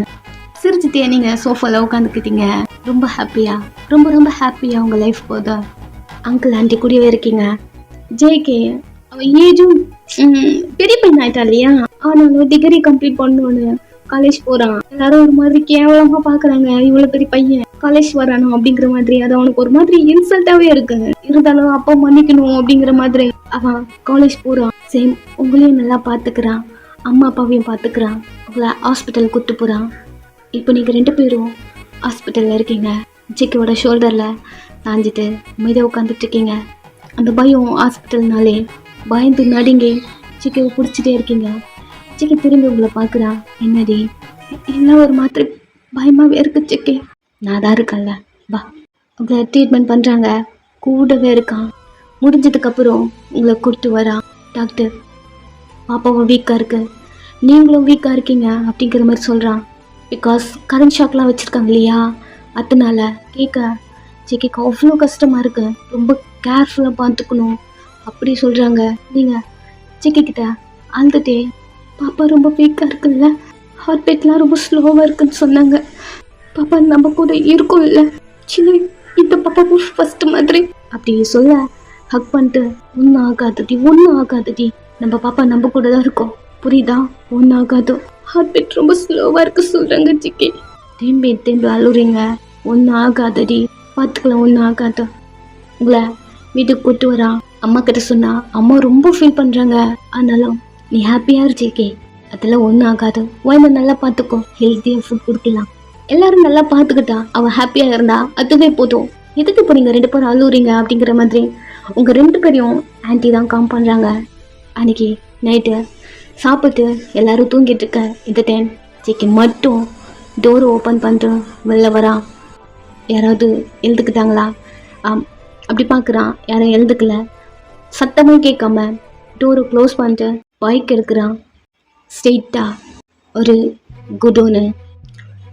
சிரிச்சுட்டே நீங்கள் சோஃபாவில் உட்காந்துக்கிட்டீங்க. ரொம்ப ஹாப்பியா, ரொம்ப ரொம்ப ஹாப்பியாக உங்கள் லைஃப் போதா. அங்கிள் ஆண்டி கூடவே இருக்கீங்க. ஜேகே அவன் ஏஜும் பெரிய பையன் ஆயிட்டா இல்லையா, ஆனாலும் டிகிரி கம்ப்ளீட் பண்ணணும்னு காலேஜ் போகிறான். எல்லாரும் ஒரு மாதிரி கேவலமாக பார்க்குறாங்க, இவ்வளோ பெரிய பையன் காலேஜ் வரானோ அப்படிங்கிற மாதிரி. அது அவனுக்கு ஒரு மாதிரி இன்சல்ட்டாகவே இருக்கு. இருந்தாலும் அப்பா மன்னிக்கணும் அப்படிங்கிற மாதிரி அவன் காலேஜ் போகிறான். சேம் உங்களையும் நல்லா பார்த்துக்கிறான், அம்மா அப்பாவையும் பார்த்துக்கிறான், உங்களை ஹாஸ்பிட்டல் கூப்பிட்டு போகிறான். இப்போ நீங்கள் 2 பேரும் ஹாஸ்பிட்டலில் இருக்கீங்க. ஜேகேவோட ஷோல்டரில் தாஞ்சிட்டு மீத உட்காந்துட்டு இருக்கீங்க. அந்த பயம் ஹாஸ்பிட்டல்னாலே பயந்து நடுங்கி ஜேகேவை பிடிச்சிட்டே இருக்கீங்க. ஜேகே திரும்பி உங்களை பார்க்குறா. என்னடி எல்லாம் ஒரு மாதிரி பயமாகவே இருக்கு ஜேகே. நான் தான் இருக்கேன்ல, வா. உங்களை ட்ரீட்மெண்ட் பண்ணுறாங்க, கூடவே இருக்கான். முடிஞ்சதுக்கப்புறம் உங்களை கூப்பிட்டு வரான். டாக்டர் பாப்பாவும் வீக்காக இருக்கு, நீங்களும் வீக்காக இருக்கீங்க அப்படிங்கிற மாதிரி சொல்கிறான். பிகாஸ் கரண்ட் ஷாக்லாம் வச்சுருக்காங்க இல்லையா, அதனால கேட்க ஜேகேக்கு அவ்வளோ கஷ்டமாக இருக்குது. ரொம்ப கேர்ஃபுல்லாக பார்த்துக்கணும் அப்படி சொல்கிறாங்க. நீங்கள் ஜேகே கிட்ட அழுதுட்டே, பாப்பா ரொம்ப வீக்காக இருக்குல்ல, ஹார்ட் பீட்லாம் ரொம்ப ஸ்லோவாக இருக்குன்னு சொன்னாங்க. பாப்பா நம்ம கூட இருக்கும் இல்லை, சின்ன இந்த பாப்பாவும் ஃபஸ்ட்டு மாதிரி அப்படி சொல்ல ஹக் பண்ணிட்டு, ஒன்றும் ஆகாதுடி ஒன்றும் ஆகாதுடி, நம்ம பாப்பா நம்ம கூட தான் இருக்கோம், புரியுதா, ஒன்றும் ஆகாது, ஹார்ட் பீட் ரொம்ப ஸ்லோவாக இருக்கு சொல்கிறாங்க ஜிக்கி. திரும்பி அழுறீங்க. ஒன்றும் ஆகாதடி, பார்த்துக்கலாம், ஒன்றும் ஆகாது. உங்களை வீட்டுக்கு கூப்பிட்டு வரா. அம்மா கிட்ட சொன்னா அம்மா ரொம்ப ஃபீல் பண்ணுறாங்க, ஆனாலும் நீ ஹாப்பியாக இரு ஜிக்கி, அதெல்லாம் ஒன்றும் ஆகாது. ஒய்மை நல்லா பார்த்துக்கோ, ஹெல்த்தியாக ஃபுட் கொடுக்கலாம், எல்லாரும் நல்லா பார்த்துக்கிட்டா அவள் ஹாப்பியாக இருந்தா அதுவே போதும். எதுக்கு இப்போ நீங்கள் 2 பேரும் அழுவுறீங்க அப்படிங்கிற மாதிரி உங்கள் 2 பேரையும் ஆன்ட்டி தான் காம் பண்ணுறாங்க. அன்றைக்கி நைட்டு சாப்பிட்டு எல்லோரும் தூங்கிட்டு இருக்க இந்த டைம் ஜிக்கி மட்டும் டோரை ஓப்பன் பண்ணிட்டு வெளில வரான். யாராவது எழுதுக்கிட்டாங்களா அப்படி பார்க்குறான், யாரும் எழுதுக்கல. சத்தமும் கேட்காம டோரை க்ளோஸ் பண்ணிட்டு பைக் எடுக்கிறான். ஸ்ட்ரெயிட்டாக ஒரு குடோனு,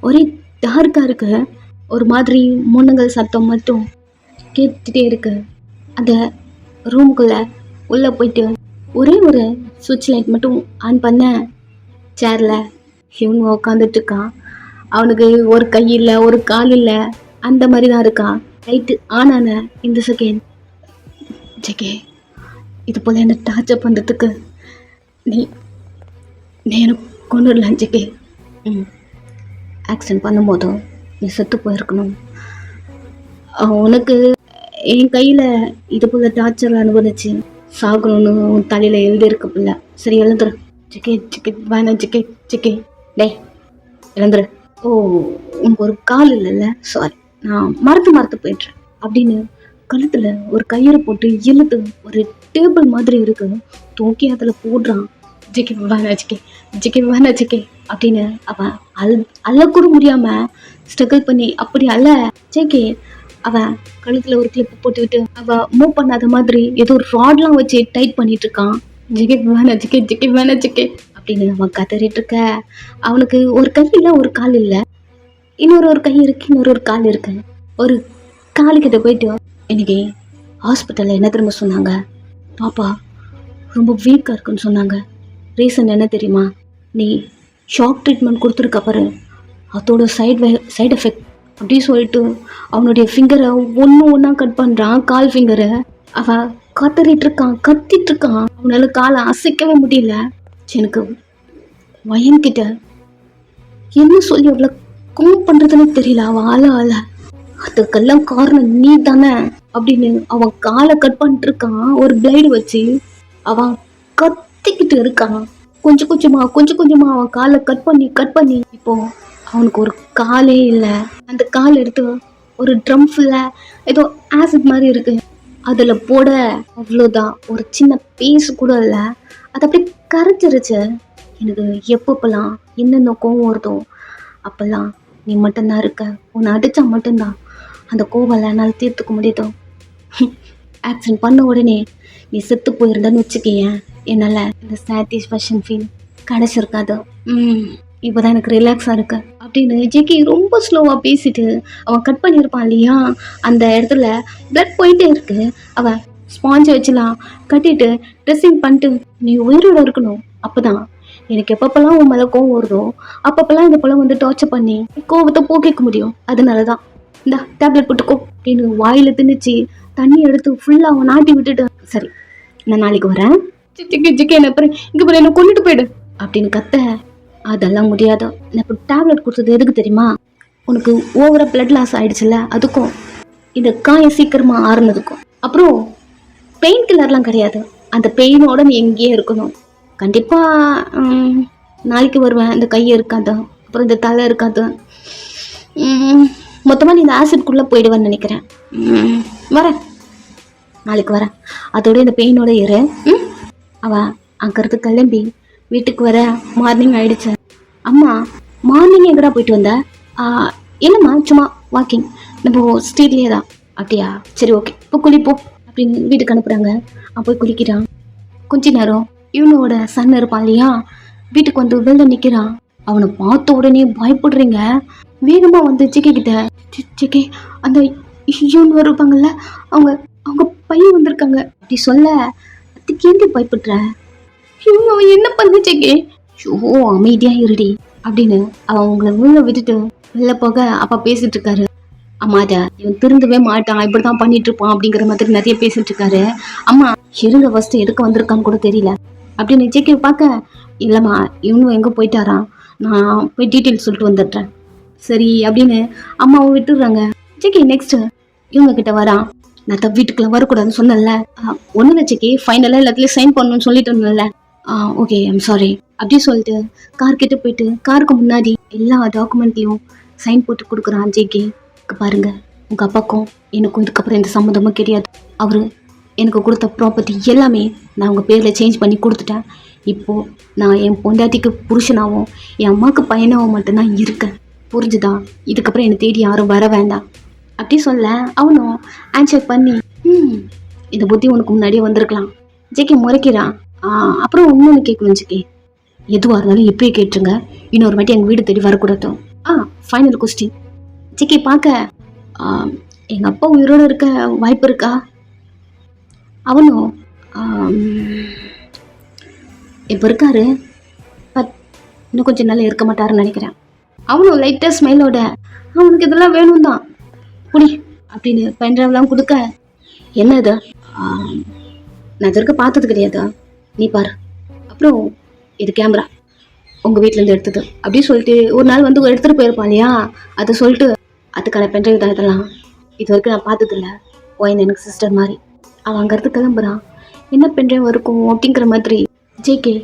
ஒரே டார்க்காக இருக்கு, ஒரு மாதிரி முன்னங்கள் சத்தம் மட்டும் கேட்டுகிட்டே இருக்கு. அந்த ரூமுக்குள்ளே உள்ளே போயிட்டு ஒரே ஒரு சுவிட்ச் லைட் மட்டும் ஆன் பண்ண, சேரில் இவன் உட்காந்துட்ருக்கான். அவனுக்கு ஒரு கை இல்லை, ஒரு கால் இல்லை, அந்த மாதிரி தான் இருக்கான். லைட்டு ஆன் ஆன இந்த செகண்ட், ஜெகே இது போல் என்ன டார்ச்சர் பண்ணுறதுக்கு நீ எனக்கு கொண்டுடலாம் ஜெகே. ஆக்சிடென்ட் பண்ணும்போதும் நீ செத்து போயிருக்கணும். உனக்கு என் கையில் இது போல் டார்ச்சர் அனுபவிச்சு சாகணும்னு உன் தலையில் எழுதியிருக்க பிள்ளை. சரி எழுந்துரு ஜிக்கே, ஜிக்கே வேணாம் ஜிக்கே, ஜிக்கே டே எழுந்துரு. ஓ உனக்கு ஒரு கால் இல்லைல்ல, சாரி நான் மறந்து போயிட்டுறேன் அப்படின்னு கழுத்தில் ஒரு கயிறு போட்டு இழுத்து ஒரு டேபிள் மாதிரி இருக்கு தூக்கி அதில் போடுறான். ஜிக்கே வேணா ஜிக்கே, ஜிக்கே வேணா ஜிக்கே அப்படின்னு அவன் அழக்கூட முடியாமல் ஸ்ட்ரகிள் பண்ணி அப்படி அல்ல ஜேகே அவன் கழுத்தில் ஒரு கிளிப்பு போட்டுக்கிட்டு அவன் மூவ் பண்ணாத மாதிரி ஏதோ ஒரு ராட்லாம் வச்சு டைட் பண்ணிட்டு இருக்கான். ஜிக்கே வேணா ஜிக்கே, ஜிக்கே வேணா ஜிக்கே அப்படின்னு அவன் கதறிட்டு இருக்க. அவனுக்கு ஒரு கை இல்லை, ஒரு கால் இல்லை, இன்னொரு கை இருக்கு, இன்னொரு கால் இருக்கு. ஒரு காலுக்கிட்ட போயிட்டு எனக்கு ஹாஸ்பிட்டலில் என்ன திரும்ப சொன்னாங்க, பாப்பா ரொம்ப வீக்காக இருக்குன்னு சொன்னாங்க. ரீசன் என்ன தெரியுமா? நீ ஷாக் ட்ரீட்மெண்ட் கொடுத்துருக்க பாரு, அதோட சைடு எஃபெக்ட் அப்படி சொல்லிட்டு அவனுடைய ஃபிங்கரை ஒன்று ஒன்றா கட் பண்ணுறான். கால் ஃபிங்கரை அவன் கத்திட்டு இருக்கான். அவனால காலை அசைக்கவே முடியல. எனக்கு வயன்கிட்ட என்ன சொல்லி அவ்வளோ கும் பண்ணுறதுன்னு தெரியல. அவன் ஆள அதுக்கெல்லாம் காரணம் நீ தானே அப்படின்னு அவன் காலை கட் பண்ணிட்டு இருக்கான் ஒரு பிளேடு வச்சு. அவன் கத்திக்கிட்டு இருக்கான். கொஞ்சம் கொஞ்சமா அவன் காலை கட் பண்ணி இப்போ அவனுக்கு ஒரு காலே இல்லை. அந்த கால் எடுத்து ஒரு ட்ரம் ஃபுல்லாக ஏதோ ஆசிட் மாதிரி இருக்கு, அதில் போட அவ்வளோதான். ஒரு சின்ன பீஸ் கூட இல்லை, அது அப்படியே கரைச்சிருச்சு. எனக்கு எப்பப்பெல்லாம் என்னென்ன கோவம் வருதோ அப்போல்லாம் நீ மட்டும்தான் இருக்க. உன்னை அடித்தா மட்டும்தான் அந்த கோவம் என்னால் தீர்த்துக்க முடியுதோ. ஆக்சிடென்ட் பண்ண உடனே நீ செத்து போயிருந்தன்னு வச்சுக்கேன், என்னால் இந்த சாட்டிஸ்ஃபேக்ஷன் ஃபீல் கிடச்சிருக்காது. இப்போ தான் எனக்கு ரிலாக்ஸாக இருக்கு அப்படின்னு ஜேகே ரொம்ப ஸ்லோவாக பேசிட்டு அவன் கட் பண்ணியிருப்பான் இல்லையா, அந்த இடத்துல பிளட் போயிட்டே இருக்கு. அவன் ஸ்பாஞ்சை வச்சுலாம் கட்டிட்டு ட்ரெஸ்ஸிங் பண்ணிட்டு நீ உயிரோடு இருக்கணும். அப்போ தான் எனக்கு எப்பப்பெல்லாம் உன் மேலே கோவம் வருதோ அப்பப்பெல்லாம் இந்த பழம் வந்து டார்ச்சர் பண்ணி கோவத்தை போக்கிக்க முடியும். அதனால தான் இந்த டேப்லெட் போட்டுக்கோ அப்படின்னு வாயில் திணிச்சு தண்ணி எடுத்து ஃபுல்லாக அவன் நாட்டி விட்டுட்டு, சரி நான் நாளைக்கு வரேன், ஜிக்கே என்ன இங்கே போய் என்ன கொண்டுட்டு போயிடு அப்படின்னு கத்த. அதெல்லாம் முடியாது. நான் இப்போ டேப்லெட் கொடுத்தது எதுக்கு தெரியுமா? உனக்கு ஓவராக பிளட் லாஸ் ஆகிடுச்சுல்ல, அதுக்கும் இந்த காயம் சீக்கிரமாக ஆறுனதுக்கும். அப்புறம் பெயின் கில்லர்லாம் கிடையாது. அந்த பெயினோட நீ எங்கேயே இருக்கணும். கண்டிப்பாக நாளைக்கு வருவேன். இந்த கையை இருக்காது, அப்புறம் இந்த தலை இருக்காது, மொத்தமாக நீ இந்த ஆசிட்குள்ளே போயிடுவேன்னு நினைக்கிறேன். வரேன், நாளைக்கு வரேன். அதோட இந்த பெயினோட இரு. அவன் அங்கிருந்து கிளம்பி வீட்டுக்கு வர மார்னிங் ஆயிடுச்சு. அம்மா மார்னிங் எங்கடா போயிட்டு வந்த? என்னம்மா சும்மா வாக்கிங், நம்ம ஸ்ட்ரீட்லேயே தான். அப்படியா, சரி ஓகே, இப்போ குளிப்போ அப்படின்னு வீட்டுக்கு அனுப்புகிறாங்க. அவன் போய் குளிக்கிறான். கொஞ்ச நேரம் இவனோட சன் இருப்பான் இல்லையா, வீட்டுக்கு வந்து வெளில நிற்கிறான். அவனை பார்த்த உடனே பயப்படுறீங்க. வேகமாக வந்து ஜிகே கிட்ட, ஜிகே அந்த இவனு இருப்பாங்கல்ல, அவங்க அவங்க பையன் வந்திருக்காங்க அப்படி சொல்ல, அதுக்கு ஏந்தி பயப்படுற? இவங்க அவன் என்ன பண்ண ஜிகே? ஷோ அமைதியாக இருடி அப்படின்னு அவன் உங்களை உள்ள விட்டுட்டு வெளில போக அப்பா பேசிட்டு இருக்காரு. அம்மாடா இவன் திருந்தவே மாட்டான், இப்படி தான் பண்ணிட்டு இருப்பான் அப்படிங்கிற மாதிரி நிறைய பேசிட்டு இருக்காரு. அம்மா இருங்க, ஃபர்ஸ்ட் எதுக்கு வந்திருக்கான்னு கூட தெரியல அப்படின்னு ஜேகே பார்க்க, இல்லைம்மா இவனும் எங்கே போயிட்டாரான், நான் போய் டீட்டெயில்ஸ் சொல்லிட்டு வந்துடுறேன் சரி அப்படின்னு அம்மாவும் விட்டுடுறாங்க. ஜேகே நெக்ஸ்ட் இவங்க கிட்ட வரான். நான் தான் வீட்டுக்குள்ள வரக்கூடாதுன்னு சொன்னேன்ல, ஒன்றும் இல்லை ஜேகே, ஃபைனலாக எல்லாத்துலேயும் சைன் பண்ணணும்னு சொல்லிட்டு இருந்தேன்ல, ஓகே ஐம் சாரி அப்படி சொல்லிட்டு கார்கிட்ட போயிட்டு காருக்கு முன்னாடி எல்லா டாக்குமெண்ட்லையும் சைன் போட்டு கொடுக்குறான். ஜேகே பாருங்க, உங்கள் அப்பாக்கும் எனக்கும் இதுக்கப்புறம் எந்த சம்மந்தமும் கிடையாது. அவர் எனக்கு கொடுத்த ப்ராப்பர்ட்டி எல்லாமே நான் உங்கள் பேரில் சேஞ்ச் பண்ணி கொடுத்துட்டேன். இப்போது நான் என் பொண்டாட்டிக்கு புருஷனாகவும் என் அம்மாவுக்கு பையனாகவும் மட்டும்தான் இருக்கேன், புரிஞ்சுதா? இதுக்கப்புறம் என்னை தேடி யாரும் வர வேண்டாம் அப்படி சொல்ல அவனும் ஆன்சர் பண்ணி, இந்த புத்தி உனக்கு முன்னாடியே வந்திருக்கலாம். ஜேகே முறைக்கிறான். அப்புறம் இன்னொன்று கேட்கணும் ஜேகே, எதுவாக இருந்தாலும் இப்பயே கேட்டுருங்க, இன்னொரு வாட்டி எங்கள் வீடு தேடி வரக்கூடாது. ஃபைனல் கொஸ்டின் ஜேகே பார்க்க, எங்கள் அப்பா உயிரோடு இருக்க வாய்ப்பு இருக்கா? அவனும் இப்போ இருக்காரு, பட் இன்னும் கொஞ்சம் நாள் இருக்க மாட்டாருன்னு நினைக்கிறேன். அவனும் லைட்டாக ஸ்மைலோட, அவனுக்கு இதெல்லாம் வேணும் தான் புடி அப்படின்னு பென்ட்ரைவ்லாம் கொடுக்க, என்ன இது? நான் இது இருக்க பார்த்தது கிடையாது, நீ பாரு. அப்புறம் இது கேமரா உங்கள் வீட்டிலேருந்து எடுத்தது அப்படின்னு சொல்லிட்டு ஒரு நாள் வந்து எடுத்துகிட்டு போயிருப்பான் இல்லையா, அதை சொல்லிட்டு அதுக்கான பென்ட்ரைவ் தான் இதெல்லாம், இது வரைக்கும் நான் பார்த்ததில்ல, ஒயின் எனக்கு சிஸ்டர் மாதிரி. அவன் அங்கேருந்து கிளம்புறான். என்ன பென்ட்ரைவ் இருக்கும் அப்படிங்கிற மாதிரி ஜேகே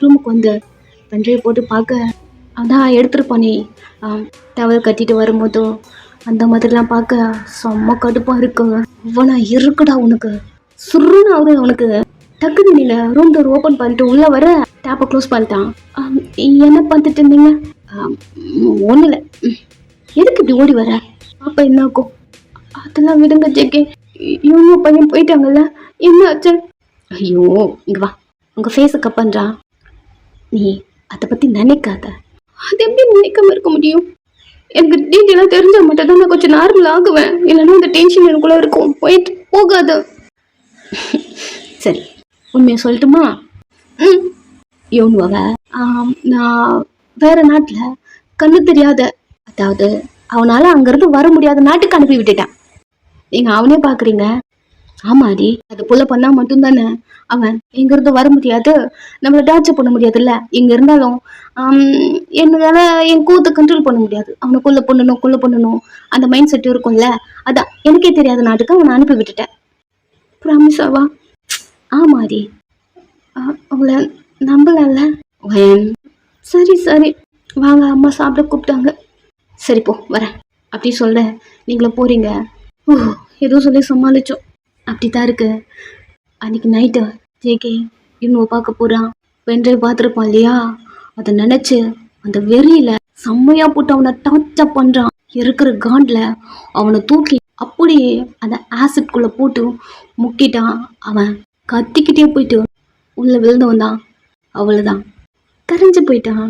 ரூமுக்கு வந்து பென்ட்ரைவ் போட்டு பார்க்க, அதான் எடுத்துருப்பானே டவல் கட்டிட்டு வரும்போதும் அந்த மாதிரிலாம் பார்க்க செம்ம கடுப்பாக இருக்கு. இவனா இருக்குடா உனக்கு, சுருன்னு ஆகுது அவனுக்கு. டக்குன்னு நீல ரூம் டோர் ஓப்பன் பண்ணிட்டு உள்ளே வர டேப்பை க்ளோஸ் பண்ணிட்டான். என்ன பார்த்துட்டு இருந்தீங்க? ஒன்றும் இல்லை, எதுக்கு இப்படி ஓடி வர? அப்போ என்ன ஆகும்? அதெல்லாம் விடுங்க ஜேகே, இவங்க பையன் போயிட்டாங்கல்ல, என்ன ஆச்சு? ஐயோ இங்கே வா, உங்கள் ஃபேஸை கப் பண்ணுறான். நீ அதை பற்றி நினைக்காத. அது எப்படி நினைக்காம இருக்க முடியும்? எனக்கு டீட்டெயிலாக தெரிஞ்ச மட்டும் தான் நான் கொஞ்சம் நார்மல் ஆகுவேன், இல்லைன்னா அந்த டென்ஷன் எனக்குள்ளே இருக்கும். போயிட்டு போகாத. சரி, உண்மையை சொல்லட்டுமா? ம். இவனுவ நான் வேற நாட்டில் கண்ணு தெரியாத, அதாவது அவனால அங்கிருந்து வர முடியாத நாட்டுக்கு அனுப்பி விட்டுட்டான். நீங்க அவனே பாக்குறீங்க. ஆமாடி, அது போல பண்ணா மட்டும்தானே அவன் இங்கிருந்து வர முடியாது, நம்மள டார்ச்சர் பண்ண முடியாதுல்ல. இங்க இருந்தாலும் என்னால என் கூத்தை கண்ட்ரோல் பண்ண முடியாது. அவனை கொல்ல பண்ணணும் அந்த மைண்ட் செட் இருக்கும்ல. அதான் எனக்கே தெரியாத நாட்டுக்கு அவனை அனுப்பி விட்டுட்டேன். ப்ராமிஸாவா? ஆமாடி. அவளை நம்பலல்ல. வயன், சரி சரி, வாங்க அம்மா சாப்பிட கூப்பிட்டாங்க. சரி போ, வரேன் அப்படி சொல்ல நீங்களும் போறீங்க. ஓ, ஏதோ சொல்லி சமாளிச்சோம். அப்படித்தான் இருக்கு. அன்னைக்கு நைட்டு ஜேகே இன்னும் பார்க்க போறான். பென்ட்ரைவ் பார்த்துருப்பான் இல்லையா, அதை நினைச்சு அந்த வெறியில செம்மையா போட்டு அவனை டார்ச்சர் பண்றான். இருக்கிற காண்ட்ல அவனை தூக்கி அப்படியே அந்த ஆசிட்குள்ள போட்டு முக்கிட்டான். அவன் கத்திக்கிட்டே போயிட்டு உள்ள விழுந்தவன் தான். அவ்வளவுதான், கரைஞ்சு போயிட்டான்.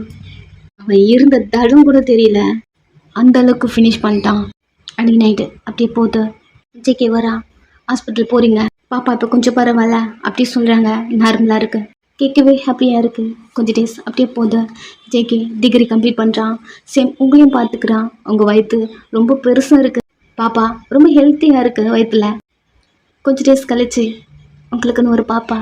அவன் இருந்த தடம் கூட தெரியல, அந்த அளவுக்கு ஃபினிஷ் பண்ணிட்டான். அன்னைக்கு நைட்டு அப்படியே போகுது. ஜேகே வரா, ஹாஸ்பிட்டல் போறீங்க, பாப்பா இப்போ கொஞ்சம் பரவாயில்ல அப்படி சொல்கிறாங்க, நார்மலாக இருக்குது. கேட்கவே ஹாப்பியாக இருக்குது. கொஞ்சம் டேஸ் அப்படியே போகுது. ஜேகே டிகிரி கம்ப்ளீட் பண்ணுறான். சேம் உங்களையும் பார்த்துக்கிறான். உங்கள் வயிற்று ரொம்ப பெருசாக இருக்குது. பாப்பா ரொம்ப ஹெல்த்தியாக இருக்குது வயிற்றுல. கொஞ்சம் டேஸ் கழிச்சு உங்களுக்குன்னு ஒரு பாப்பா.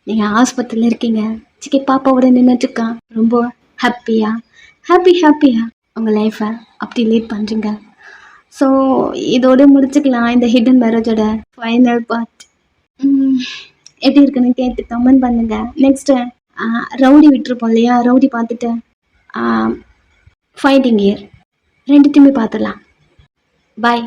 நீங்கள் ஹாஸ்பிட்டலில் இருக்கீங்க, ஜேகே பாப்பாவோட நின்றுட்டுருக்கான். ரொம்ப ஹாப்பியாக உங்கள் லைஃப்பை அப்படி லீட் பண்ணுறீங்க. ஸோ இதோட முடிச்சுக்கலாம் இந்த ஹிடன் மேரேஜோட ஃபைனல் பார்ட். எப்படி இருக்குன்னு கேட்டு கமெண்ட் பண்ணுங்க. நெக்ஸ்ட்டு ரவுடி விட்டுருப்போம் இல்லையா, ரவுடி பார்த்துட்டு ஃபைட்டிங் இயர் ரெண்டுத்தையுமே பார்த்துடலாம். பாய்.